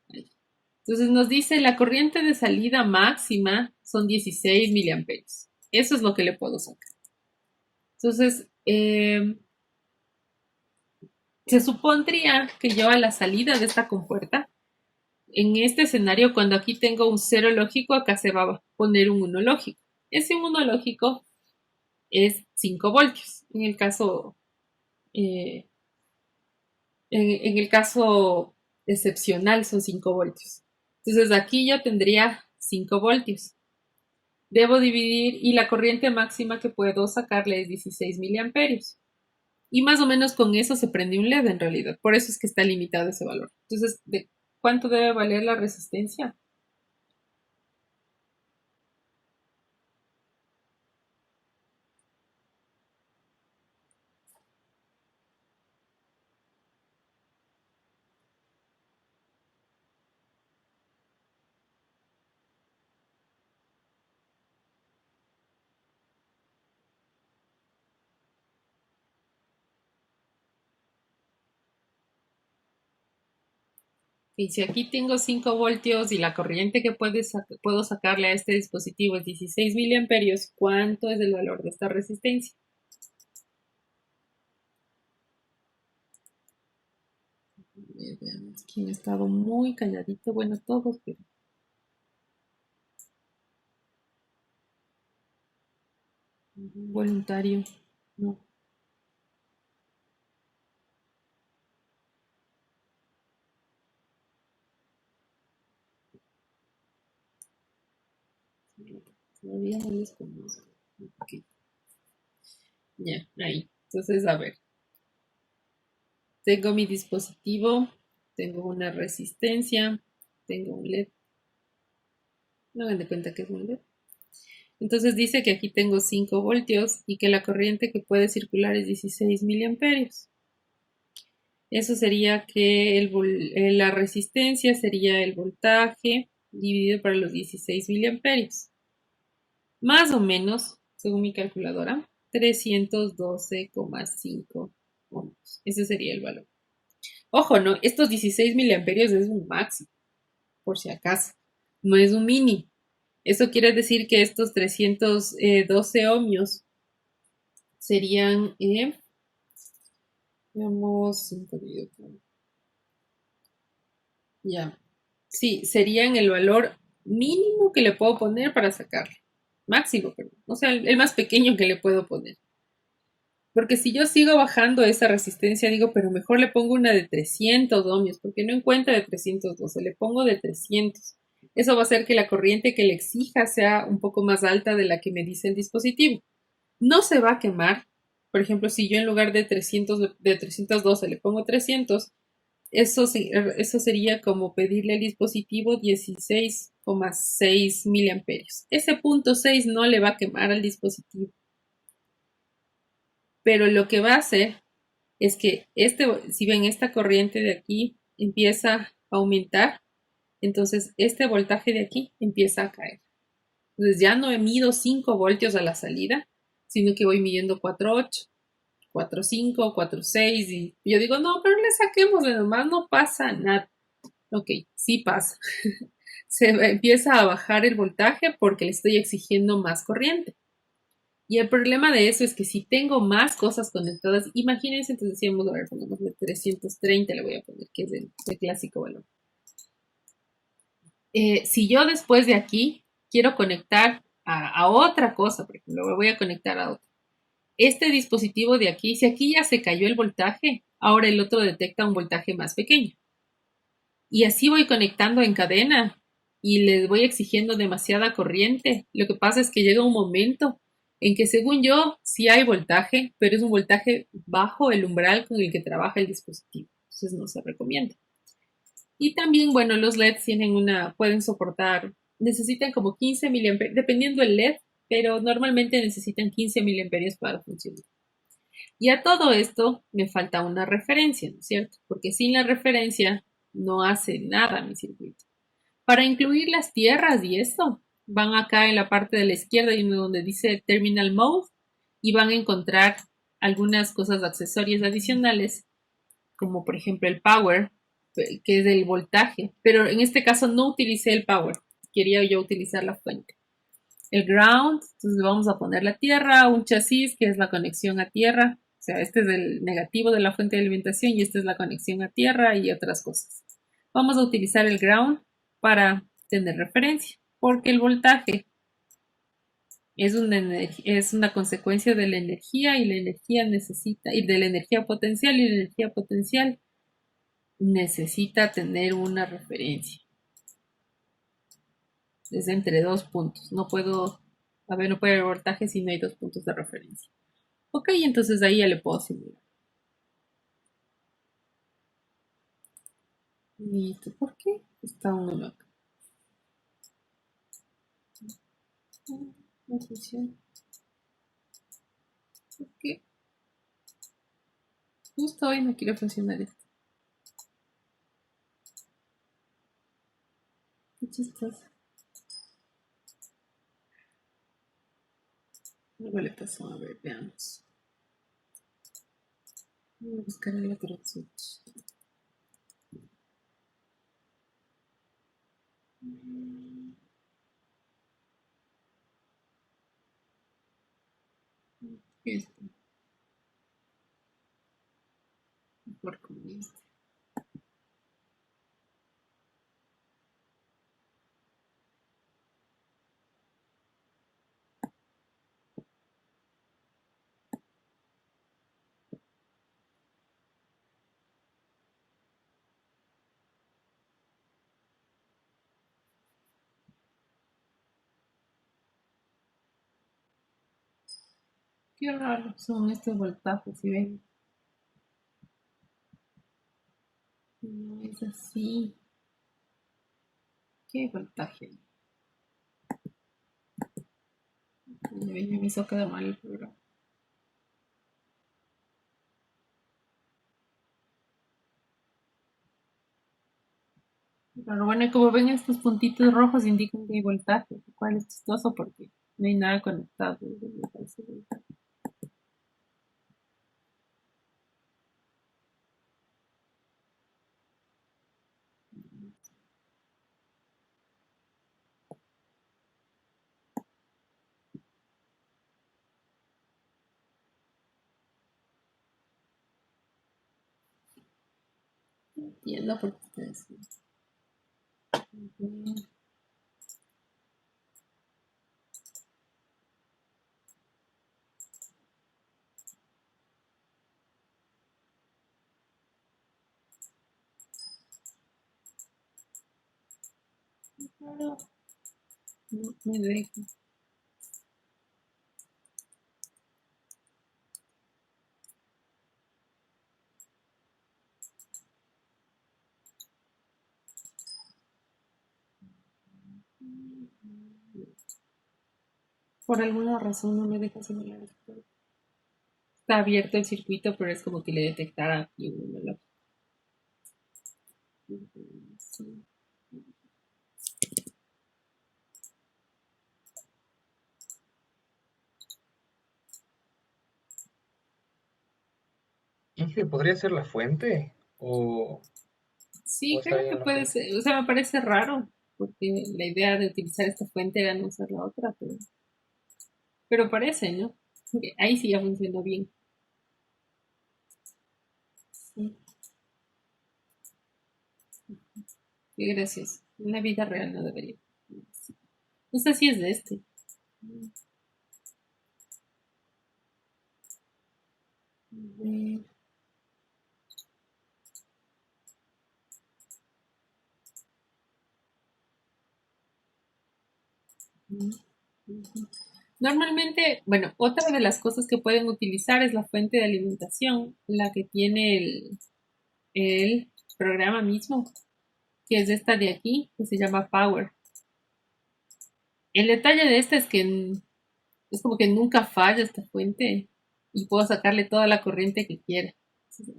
Speaker 1: Ahí. Entonces nos dice la corriente de salida máxima son 16 miliamperios. Eso es lo que le puedo sacar. Entonces, se supondría que yo a la salida de esta compuerta, en este escenario, cuando aquí tengo un 0 lógico, acá se va a poner un 1 lógico. Ese 1 lógico es 5 voltios. En el caso, en el caso excepcional son 5 voltios. Entonces aquí yo tendría 5 voltios. Debo dividir y la corriente máxima que puedo sacarle es 16 miliamperios. Y más o menos con eso se prende un LED en realidad. Por eso es que está limitado ese valor. Entonces, ¿de cuánto debe valer la resistencia? Y si aquí tengo 5 voltios y la corriente que puedo sacarle a este dispositivo es 16 miliamperios, ¿cuánto es el valor de esta resistencia? Veamos, aquí ha estado muy calladito, bueno, todos, pero... Voluntario, no. Todavía no les conozco. Ok. Ya, ahí. Entonces, a ver. Tengo mi dispositivo, tengo una resistencia, tengo un LED. No hagan de cuenta que es un LED. Entonces dice que aquí tengo 5 voltios y que la corriente que puede circular es 16 miliamperios. Eso sería que la resistencia sería el voltaje dividido por los 16 miliamperios. Más o menos, según mi calculadora, 312,5 ohms. Ese sería el valor. Ojo, no, estos 16 miliamperios es un máximo, por si acaso. No es un mini. Eso quiere decir que estos 312 ohmios serían, veamos, 5 dividido por... Ya. Sí, serían el valor mínimo que le puedo poner para sacarlo. Máximo, perdón. O sea, el más pequeño que le puedo poner. Porque si yo sigo bajando esa resistencia, digo, pero mejor le pongo una de 300 ohmios, porque no encuentra de 312, le pongo de 300. Eso va a hacer que la corriente que le exija sea un poco más alta de la que me dice el dispositivo. No se va a quemar. Por ejemplo, si yo en lugar de 312 le pongo 300, eso sería como pedirle al dispositivo 16,6 miliamperios. Ese punto 6 no le va a quemar al dispositivo. Pero lo que va a hacer es que si ven esta corriente de aquí empieza a aumentar, entonces este voltaje de aquí empieza a caer. Entonces ya no mido 5 voltios a la salida, sino que voy midiendo 4,8, 4,5, 4,6 y yo digo, no, pero le saquemos de nomás, no pasa nada. Ok, sí pasa. Empieza a bajar el voltaje porque le estoy exigiendo más corriente. Y el problema de eso es que si tengo más cosas conectadas, imagínense, entonces decíamos, a ver, pongámosle 330, le voy a poner, que es el clásico valor. Si yo después de aquí quiero conectar a otra cosa, por ejemplo, me voy a conectar a otra. Este dispositivo de aquí, si aquí ya se cayó el voltaje, ahora el otro detecta un voltaje más pequeño. Y así voy conectando en cadena y les voy exigiendo demasiada corriente. Lo que pasa es que llega un momento en que según yo sí hay voltaje, pero es un voltaje bajo el umbral con el que trabaja el dispositivo. Entonces no se recomienda. Y también, bueno, los LEDs pueden soportar, necesitan como 15 miliamperios, dependiendo del LED, pero normalmente necesitan 15 miliamperios para funcionar. Y a todo esto me falta una referencia, ¿no es cierto? Porque sin la referencia no hace nada mi circuito. Para incluir las tierras y esto, van acá en la parte de la izquierda y donde dice Terminal Mode y van a encontrar algunas cosas accesorias adicionales, como por ejemplo el Power, que es el voltaje, pero en este caso no utilicé el Power, quería yo utilizar la fuente. El Ground, entonces vamos a poner la tierra, un chasis que es la conexión a tierra, o sea, este es el negativo de la fuente de alimentación y esta es la conexión a tierra y otras cosas. Vamos a utilizar el Ground para tener referencia, porque el voltaje es una consecuencia de la energía y la energía necesita, y de la energía potencial y la energía potencial necesita tener una referencia. es entre 2 puntos. No puedo, a ver, no puede haber voltaje si no hay 2 puntos de referencia. Ok, entonces ahí ya le puedo simular. Listo, ¿por qué está un 1 acá? No funciona. ¿Por qué? Justo hoy no quiere funcionar esto. Qué chistoso. Algo le pasó, a ver, veamos. Voy a buscar el otro switch. Este. Mejor con este. Qué raro son estos voltajes, ¿sí ven? No es así. ¿Qué voltaje? Me hizo quedar mal el programa. Pero bueno, como ven estos puntitos rojos indican que hay voltaje, lo cual es chistoso porque no hay nada conectado. Me parece voltaje. No entiendo por qué ustedes. No, no me deja. Por alguna razón no me deja simular esto. Está abierto el circuito, pero es como que le detectara aquí un reloj. Sí.
Speaker 6: Inge, ¿podría ser la fuente?
Speaker 1: Sí,
Speaker 6: ¿O está
Speaker 1: creo que
Speaker 6: bien la
Speaker 1: puede
Speaker 6: fuente?
Speaker 1: ser. O sea, me parece raro, porque la idea de utilizar esta fuente era no usar la otra, pero parece, ¿no? Ok, ahí sí ya funcionó bien. Sí, qué gracioso. En la vida real no debería. No sé si es de este. A ver. Normalmente, bueno, otra de las cosas que pueden utilizar es la fuente de alimentación, la que tiene el programa mismo, que es esta de aquí, que se llama Power. El detalle de esta es que es como que nunca falla esta fuente y puedo sacarle toda la corriente que quiera. Esa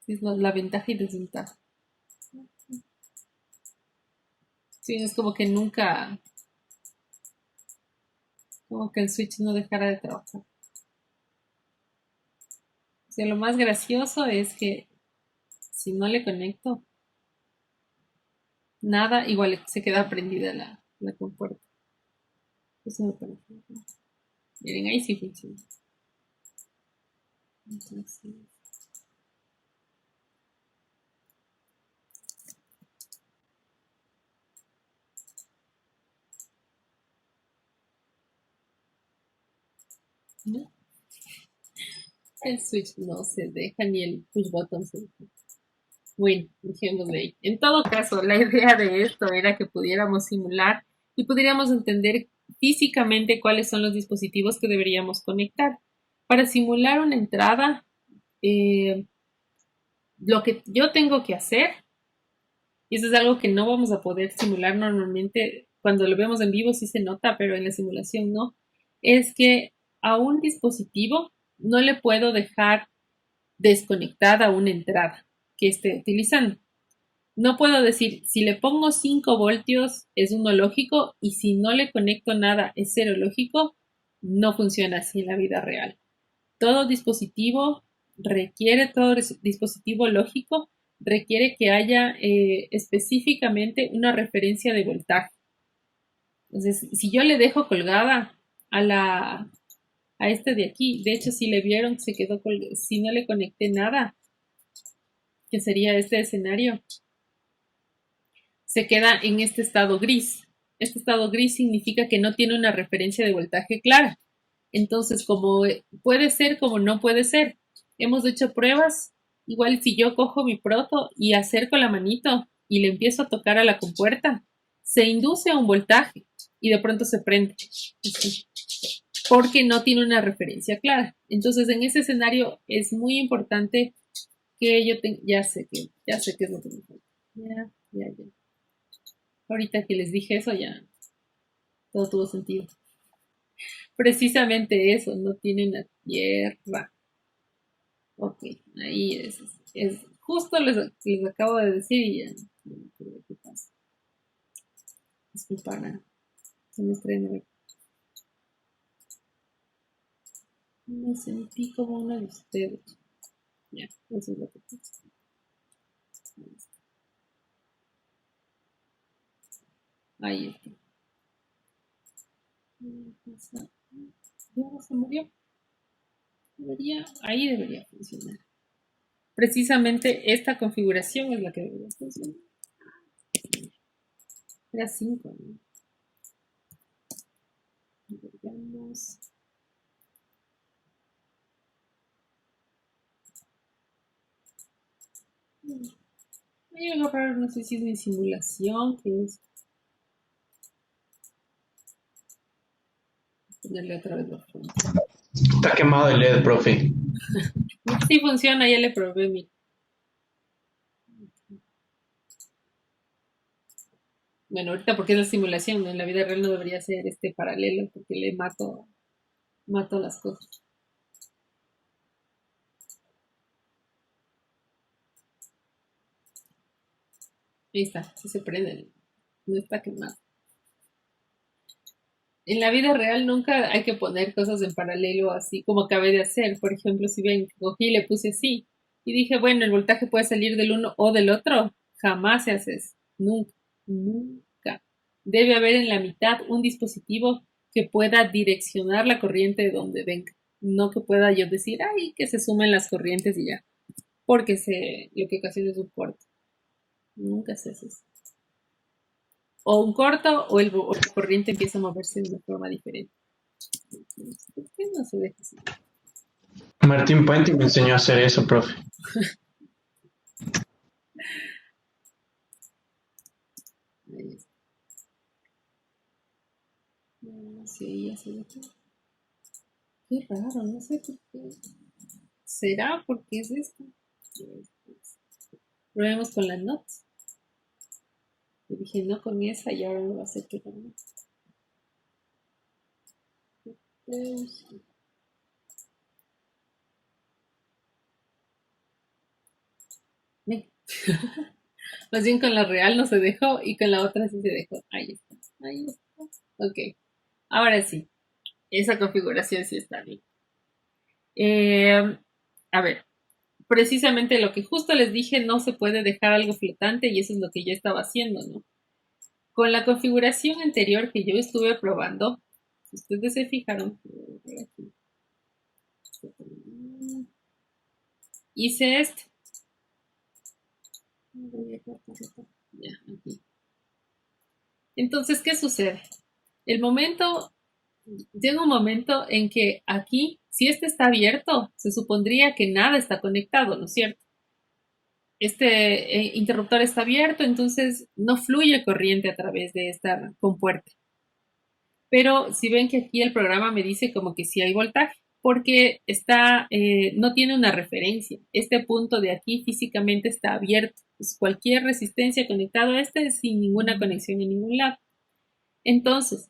Speaker 1: es la ventaja y desventaja. Sí, es como que nunca, como que el switch no dejara de trabajar. O sea, lo más gracioso es que si no le conecto nada, igual se queda prendida la compuerta. Eso me parece. Miren, ahí sí funciona. Entonces, ¿no? El switch no se deja ni el push button se deja. Bueno, dejémosle ahí. En todo caso, la idea de esto era que pudiéramos simular y podríamos entender físicamente cuáles son los dispositivos que deberíamos conectar. Para simular una entrada, lo que yo tengo que hacer, y eso es algo que no vamos a poder simular normalmente, cuando lo vemos en vivo sí se nota, pero en la simulación no, es que a un dispositivo no le puedo dejar desconectada una entrada que esté utilizando. No puedo decir, si le pongo 5 voltios es uno lógico y si no le conecto nada es 0 lógico. No funciona así en la vida real. Todo dispositivo lógico requiere que haya específicamente una referencia de voltaje. Entonces, si yo le dejo colgada a este de aquí, de hecho, si le vieron, se quedó colgada. Si no le conecté nada, que sería este escenario, se queda en este estado gris. Este estado gris significa que no tiene una referencia de voltaje clara. Entonces, como puede ser, como no puede ser. Hemos hecho pruebas. Igual si yo cojo mi proto y acerco la manito y le empiezo a tocar a la compuerta, se induce a un voltaje y de pronto se prende. Así, porque no tiene una referencia clara. Entonces, en ese escenario es muy importante que yo tenga... Ya sé que es lo que me falta. Ya. Ahorita que les dije eso, ya todo tuvo sentido. Precisamente eso, no tiene una tierra. Ok, ahí es justo les acabo de decir y ya no me acuerdo qué pasa. Disculpa, se me estrena. Me sentí como una de ustedes. Ya, eso es lo que pasa. Ahí está. Ya se murió. Ahí debería funcionar. Precisamente esta configuración es la que debería funcionar. Era 5, ¿no? Veamos. Voy a agarrar, no sé si es mi simulación, que es ponerle otra vez la fuente.
Speaker 5: Está quemado el LED, profe.
Speaker 1: Sí funciona, ya le probé mi. Bueno, ahorita porque es la simulación, ¿no? En la vida real no debería ser este paralelo porque le mato las cosas. Ahí está, sí se prende, no está quemado. En la vida real nunca hay que poner cosas en paralelo así como acabé de hacer. Por ejemplo, si ven, cogí y le puse así y dije, bueno, el voltaje puede salir del uno o del otro. Jamás se hace eso. Nunca, nunca. Debe haber en la mitad un dispositivo que pueda direccionar la corriente de donde venga. No que pueda yo decir, ay, que se sumen las corrientes y ya. Porque lo que ocasiona es un corte. Nunca se hace eso. O un corto o la corriente empieza a moverse de una forma diferente. ¿Por qué no se deja así?
Speaker 5: Martín Puente me enseñó a hacer eso, profe.
Speaker 1: Ahí está. Sí, ya se dejó. Qué raro, no sé por qué. ¿Será porque es esto? Probemos con las notas. Le dije no con esa y ahora me va a hacer que no. Ven. Más bien con la real no se dejó y con la otra sí se dejó. Ahí está. Ahí está. Ok. Ahora sí. Esa configuración sí está bien. A ver. Precisamente lo que justo les dije, no se puede dejar algo flotante y eso es lo que yo estaba haciendo, ¿no? Con la configuración anterior que yo estuve probando, si ustedes se fijaron, hice esto. Ya, aquí. Entonces, ¿qué sucede? Llega un momento en que aquí, si este está abierto, se supondría que nada está conectado, ¿no es cierto? Este interruptor está abierto, entonces no fluye corriente a través de esta compuerta. pero si ven que aquí el programa me dice como que sí hay voltaje, porque no tiene una referencia. Este punto de aquí físicamente está abierto. Pues cualquier resistencia conectada a este es sin ninguna conexión en ningún lado. Entonces,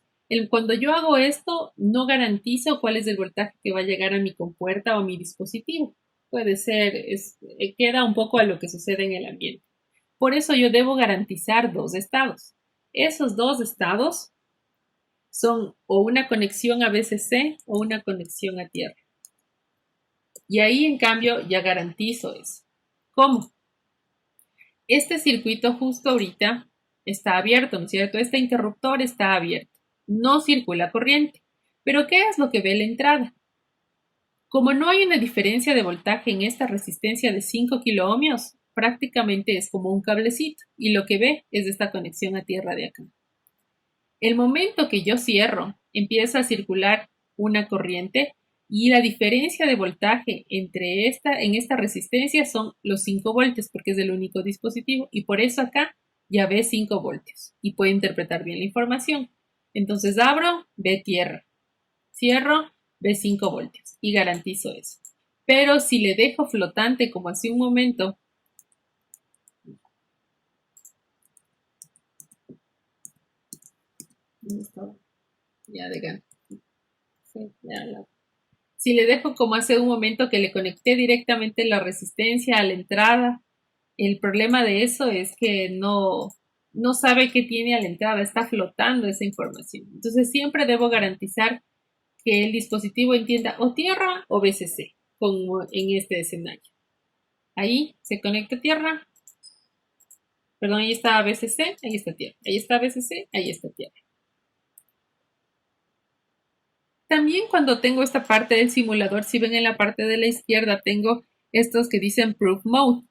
Speaker 1: cuando yo hago esto, no garantizo cuál es el voltaje que va a llegar a mi compuerta o a mi dispositivo. Puede ser, queda un poco a lo que sucede en el ambiente. Por eso yo debo garantizar dos estados. Esos dos estados son o una conexión a VCC o una conexión a tierra. Y ahí, en cambio, ya garantizo eso. ¿Cómo? Este circuito justo ahorita está abierto, ¿no es cierto? Este interruptor está abierto. No circula corriente. ¿Pero qué es lo que ve la entrada? Como no hay una diferencia de voltaje en esta resistencia de 5 kiloohmios, prácticamente es como un cablecito y lo que ve es esta conexión a tierra de acá. El momento que yo cierro, empieza a circular una corriente y la diferencia de voltaje en esta resistencia son los 5 voltios porque es el único dispositivo y por eso acá ya ve 5 voltios y puede interpretar bien la información. Entonces abro, ve tierra, cierro, ve 5 voltios y garantizo eso. Pero si le dejo flotante como hace un momento, ya de gana. Sí, si le dejo como hace un momento que le conecté directamente la resistencia a la entrada, el problema de eso es que no sabe qué tiene a la entrada, está flotando esa información. Entonces siempre debo garantizar que el dispositivo entienda o tierra o VCC, como en este escenario. Ahí se conecta tierra, perdón, ahí está VCC, ahí está tierra, ahí está VCC, ahí está tierra. También cuando tengo esta parte del simulador, si ven en la parte de la izquierda, tengo estos que dicen Proof Mode.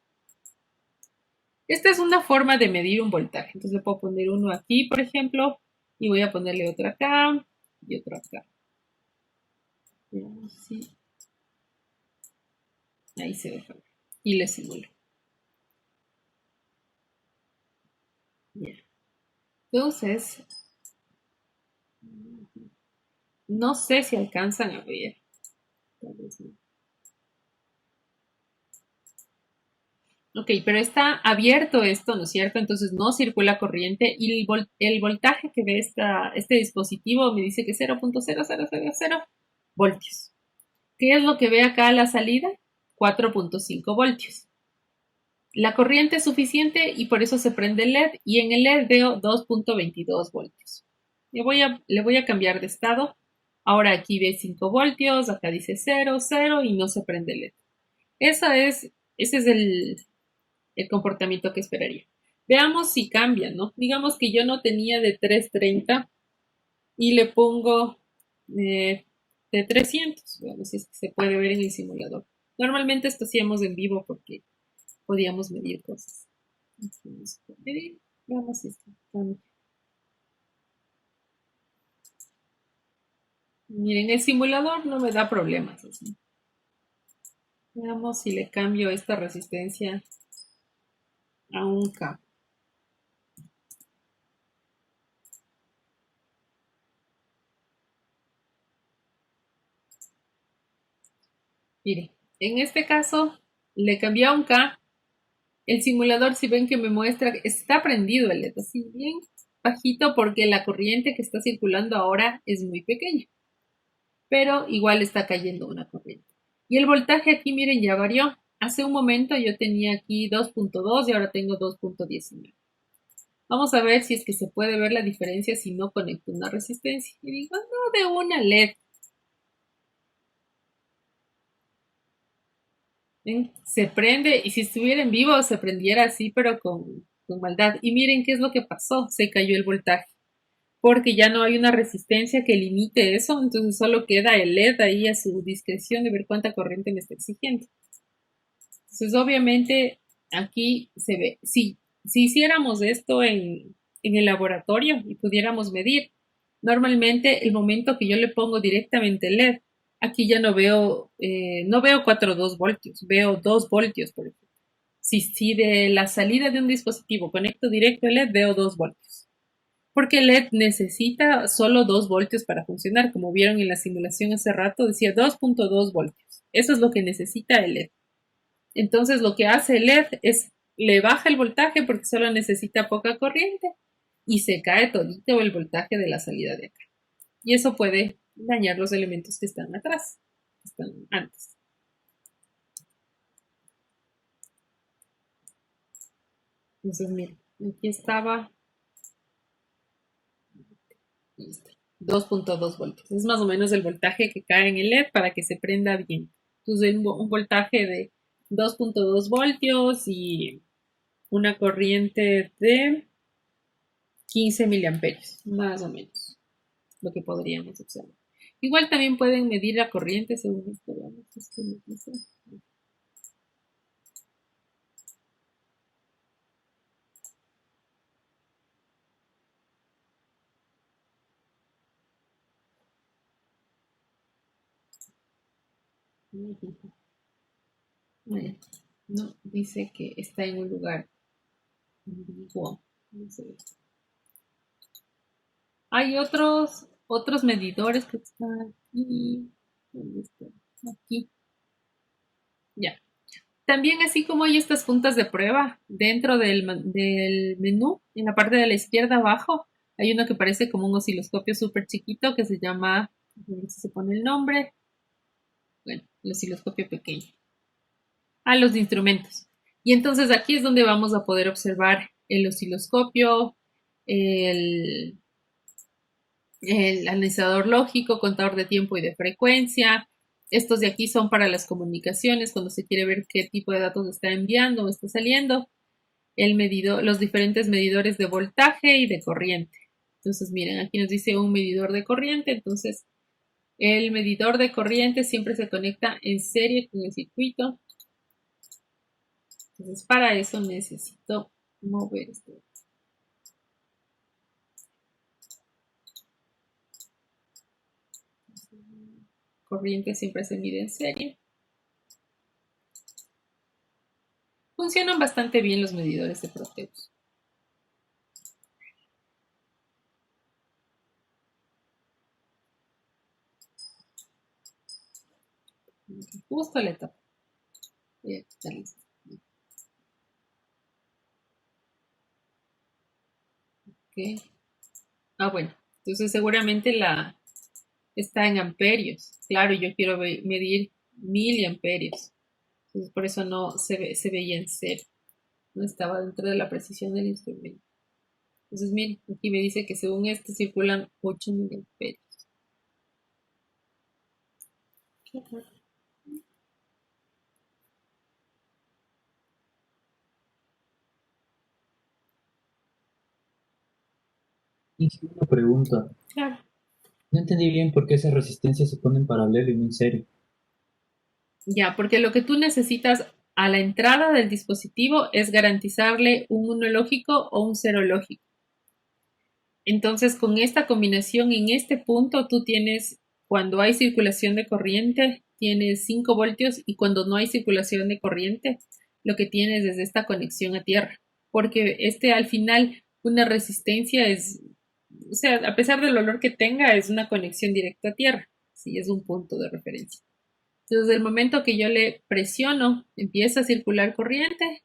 Speaker 1: Esta es una forma de medir un voltaje. Entonces le puedo poner uno aquí, por ejemplo, y voy a ponerle otro acá y otro acá. Sí. Ahí se deja ver. Y le simulo. Bien. Entonces, no sé si alcanzan a ver. Tal vez no. Ok, pero está abierto esto, ¿no es cierto? Entonces no circula corriente y el voltaje que ve este dispositivo me dice que 0.0000 voltios. ¿Qué es lo que ve acá a la salida? 4.5 voltios. La corriente es suficiente y por eso se prende el LED y en el LED veo 2.22 voltios. Le voy a cambiar de estado. Ahora aquí ve 5 voltios, acá dice 0, 0 y no se prende el LED. Ese es el comportamiento que esperaría. Veamos si cambia, ¿no? Digamos que yo no tenía de 330 y le pongo de 300. Veamos si es que se puede ver en el simulador. Normalmente esto hacíamos en vivo porque podíamos medir cosas. Veamos si esto cambia. Miren, el simulador no me da problemas. Así. Veamos si le cambio esta resistencia a un K. Miren, en este caso le cambié a un K. El simulador, si ven que me muestra, está prendido el LED, así bien bajito porque la corriente que está circulando ahora es muy pequeña. Pero igual está cayendo una corriente. Y el voltaje aquí, miren, ya varió. Hace un momento yo tenía aquí 2.2 y ahora tengo 2.19. Vamos a ver si es que se puede ver la diferencia si no conecto una resistencia. Y digo, no, de una LED. ¿Ven? Se prende y si estuviera en vivo se prendiera así, pero con maldad. Y miren qué es lo que pasó. Se cayó el voltaje. Porque ya no hay una resistencia que limite eso, entonces solo queda el LED ahí a su discreción de ver cuánta corriente me está exigiendo. Entonces, obviamente, aquí se ve, si hiciéramos esto en el laboratorio y pudiéramos medir, normalmente el momento que yo le pongo directamente el LED, aquí ya no veo 4.2 voltios, veo 2 voltios, por ejemplo. Si de la salida de un dispositivo conecto directo el LED, veo 2 voltios. Porque el LED necesita solo 2 voltios para funcionar. Como vieron en la simulación hace rato, decía 2.2 voltios. Eso es lo que necesita el LED. Entonces lo que hace el LED es, le baja el voltaje porque solo necesita poca corriente y se cae todito el voltaje de la salida de acá. Y eso puede dañar los elementos que están atrás, que están antes. Entonces, miren, aquí estaba 2.2 voltios. Es más o menos el voltaje que cae en el LED para que se prenda bien. Entonces, un voltaje de 2.2 voltios y una corriente de 15 miliamperios, más o menos, lo que podríamos observar. Igual también pueden medir la corriente según esto. No, dice que está en un lugar ambiguo. No sé. Hay otros medidores que están aquí. ¿Dónde están? Aquí. Ya. También así como hay estas puntas de prueba dentro del menú, en la parte de la izquierda abajo, hay uno que parece como un osciloscopio súper chiquito que se llama, a ver si se pone el nombre, bueno, el osciloscopio pequeño. Los instrumentos. Y entonces aquí es donde vamos a poder observar el osciloscopio, el analizador lógico, contador de tiempo y de frecuencia. Estos de aquí son para las comunicaciones, cuando se quiere ver qué tipo de datos está enviando o está saliendo. Los diferentes medidores de voltaje y de corriente. Entonces, miren, aquí nos dice un medidor de corriente. Entonces, el medidor de corriente siempre se conecta en serie con el circuito. Entonces, para eso necesito mover esto. Corriente siempre se mide en serie. Funcionan bastante bien los medidores de Proteus. Justo la etapa. Ya está listo. Ok. Bueno. Entonces seguramente está en amperios. Claro, yo quiero medir miliamperios. Entonces por eso no se veía en cero. No estaba dentro de la precisión del instrumento. Entonces miren, aquí me dice que según esto circulan 8 miliamperios.
Speaker 2: Y sí, una pregunta.
Speaker 1: Claro.
Speaker 2: No entendí bien por qué esas resistencias se ponen en paralelo y no en serie.
Speaker 1: Ya, porque lo que tú necesitas a la entrada del dispositivo es garantizarle un 1 lógico o un 0 lógico. Entonces, con esta combinación en este punto, tú tienes, cuando hay circulación de corriente, tienes 5 voltios y cuando no hay circulación de corriente, lo que tienes es esta conexión a tierra. Porque al final, una resistencia es, o sea, a pesar del valor que tenga, es una conexión directa a tierra. Sí, es un punto de referencia. Entonces, el momento que yo le presiono, empieza a circular corriente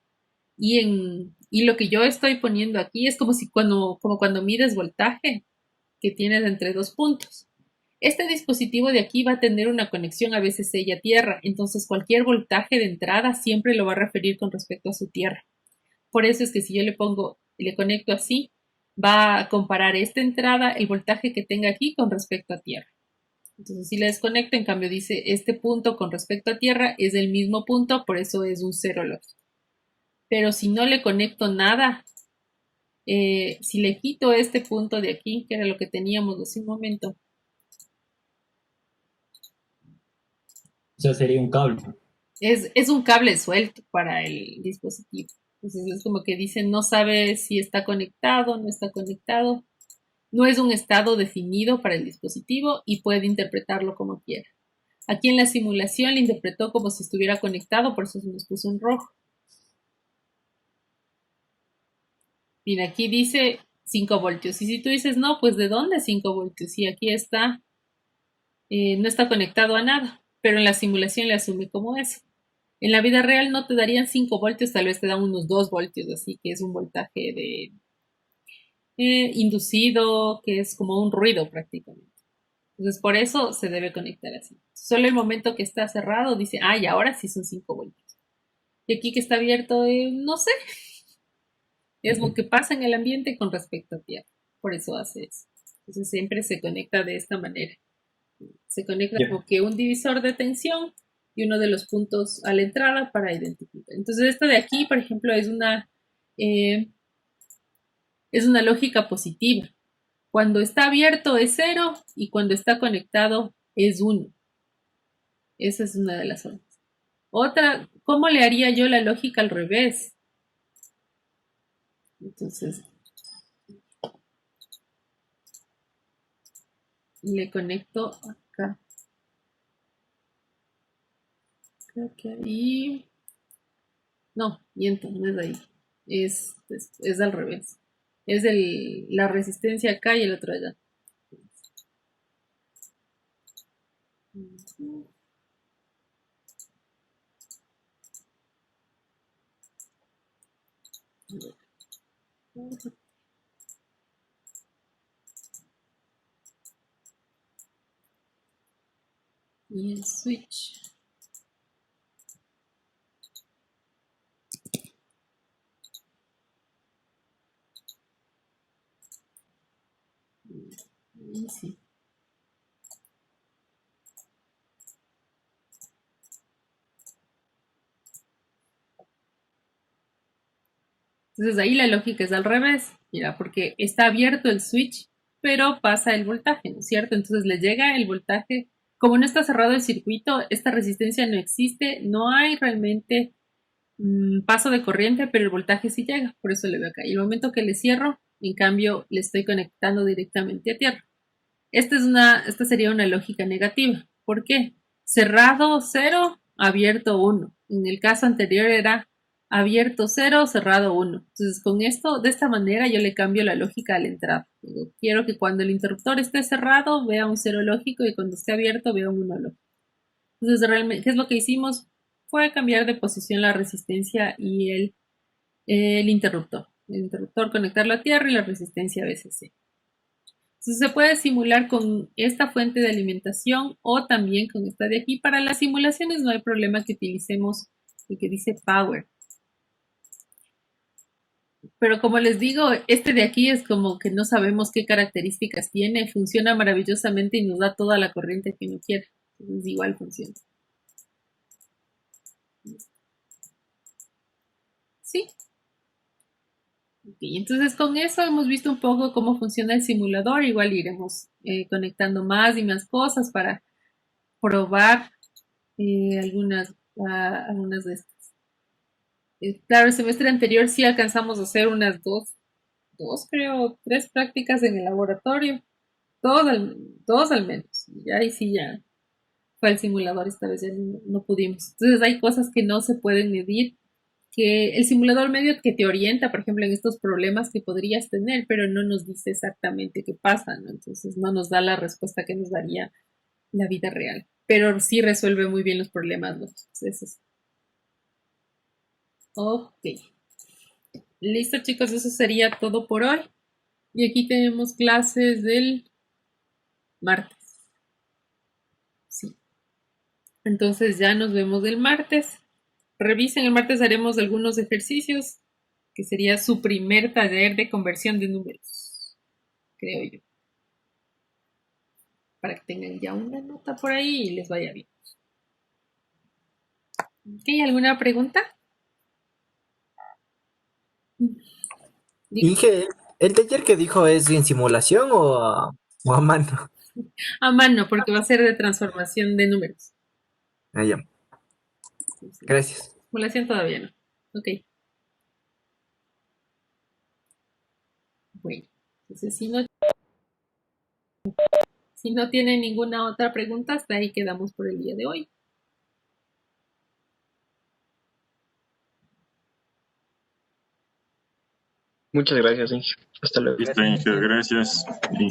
Speaker 1: y lo que yo estoy poniendo aquí es como cuando mides voltaje que tienes entre 2 puntos. Este dispositivo de aquí va a tener una conexión a veces ella tierra, entonces cualquier voltaje de entrada siempre lo va a referir con respecto a su tierra. Por eso es que si yo le conecto así, va a comparar esta entrada, el voltaje que tenga aquí con respecto a tierra. Entonces, si la desconecto, en cambio dice este punto con respecto a tierra es el mismo punto, por eso es un 0 lógico. Pero si no le conecto nada, si le quito este punto de aquí, que era lo que teníamos hace un momento.
Speaker 2: O sea, sería un cable.
Speaker 1: Es un cable suelto para el dispositivo. Entonces es como que dice, no sabe si está conectado, no está conectado. No es un estado definido para el dispositivo y puede interpretarlo como quiera. Aquí en la simulación le interpretó como si estuviera conectado, por eso se nos puso en rojo. Mira, aquí dice 5 voltios. Y si tú dices, no, pues ¿de dónde 5 voltios? Y aquí está, no está conectado a nada, pero en la simulación le asume como eso. En la vida real no te darían 5 voltios, tal vez te dan unos 2 voltios, así que es un voltaje de inducido, que es como un ruido prácticamente. Entonces, por eso se debe conectar así. Solo el momento que está cerrado dice, y ahora sí son 5 voltios. Y aquí que está abierto, no sé, es lo que pasa en el ambiente con respecto a tierra. Por eso hace eso. Entonces, siempre se conecta de esta manera. Se conecta
Speaker 2: Ya.
Speaker 1: como que un divisor de tensión y uno de los puntos a la entrada para identificar. Entonces, esta de aquí, por ejemplo, eh, es una lógica positiva. Cuando está abierto es 0 y cuando está conectado es 1. Esa es una de las formas. Otra, ¿cómo le haría yo la lógica al revés? Entonces, le conecto acá. Creo que ahí. No, miento, no es ahí. Es al revés. Es la resistencia acá y el otro allá. Y el switch. Y sí. Entonces ahí la lógica es al revés, mira, porque está abierto el switch, pero pasa el voltaje, ¿no es cierto? Entonces le llega el voltaje, como no está cerrado el circuito, esta resistencia no existe, no hay realmente paso de corriente, pero el voltaje sí llega, por eso le veo acá. Y el momento que le cierro, en cambio, le estoy conectando directamente a tierra. Esta sería una lógica negativa. ¿Por qué? Cerrado 0, abierto 1. En el caso anterior era abierto 0, cerrado 1. Entonces, con esto, de esta manera, yo le cambio la lógica a la entrada. Digo, quiero que cuando el interruptor esté cerrado, vea un 0 lógico y cuando esté abierto, vea un 1 lógico. Entonces, realmente, ¿qué es lo que hicimos? Fue cambiar de posición la resistencia y el interruptor. El interruptor conectarlo a tierra y la resistencia VCC. Entonces se puede simular con esta fuente de alimentación o también con esta de aquí. Para las simulaciones no hay problema que utilicemos el que dice power. Pero como les digo, este de aquí es como que no sabemos qué características tiene. Funciona maravillosamente y nos da toda la corriente que uno quiere. Entonces igual funciona. Sí. Okay, entonces con eso hemos visto un poco cómo funciona el simulador. Igual iremos conectando más y más cosas para probar algunas de estas. Claro, el semestre anterior sí alcanzamos a hacer unas creo, 3 prácticas en el laboratorio. Dos al menos. Y ahí sí ya fue el simulador, esta vez ya no pudimos. Entonces hay cosas que no se pueden medir, que el simulador medio que te orienta, por ejemplo, en estos problemas que podrías tener, pero no nos dice exactamente qué pasa, ¿no? Entonces no nos da la respuesta que nos daría la vida real. Pero sí resuelve muy bien los problemas, ¿no? Entonces, ok. Listo, chicos, eso sería todo por hoy. Y aquí tenemos clases del martes. Sí. Entonces ya nos vemos el martes. Revisen, el martes haremos algunos ejercicios, que sería su primer taller de conversión de números, creo yo. Para que tengan ya una nota por ahí y les vaya bien. ¿Ok? ¿Alguna pregunta?
Speaker 6: Dije, ¿el taller que dijo es en simulación o a mano?
Speaker 1: A mano, porque va a ser de transformación de números.
Speaker 6: Ah, ya. Gracias.
Speaker 1: Simulación todavía no. Ok. Bueno, entonces si no tienen ninguna otra pregunta, hasta ahí quedamos por el día de hoy.
Speaker 4: Muchas gracias, Inge. Hasta luego.
Speaker 7: Listo, Inge, gracias. Inge.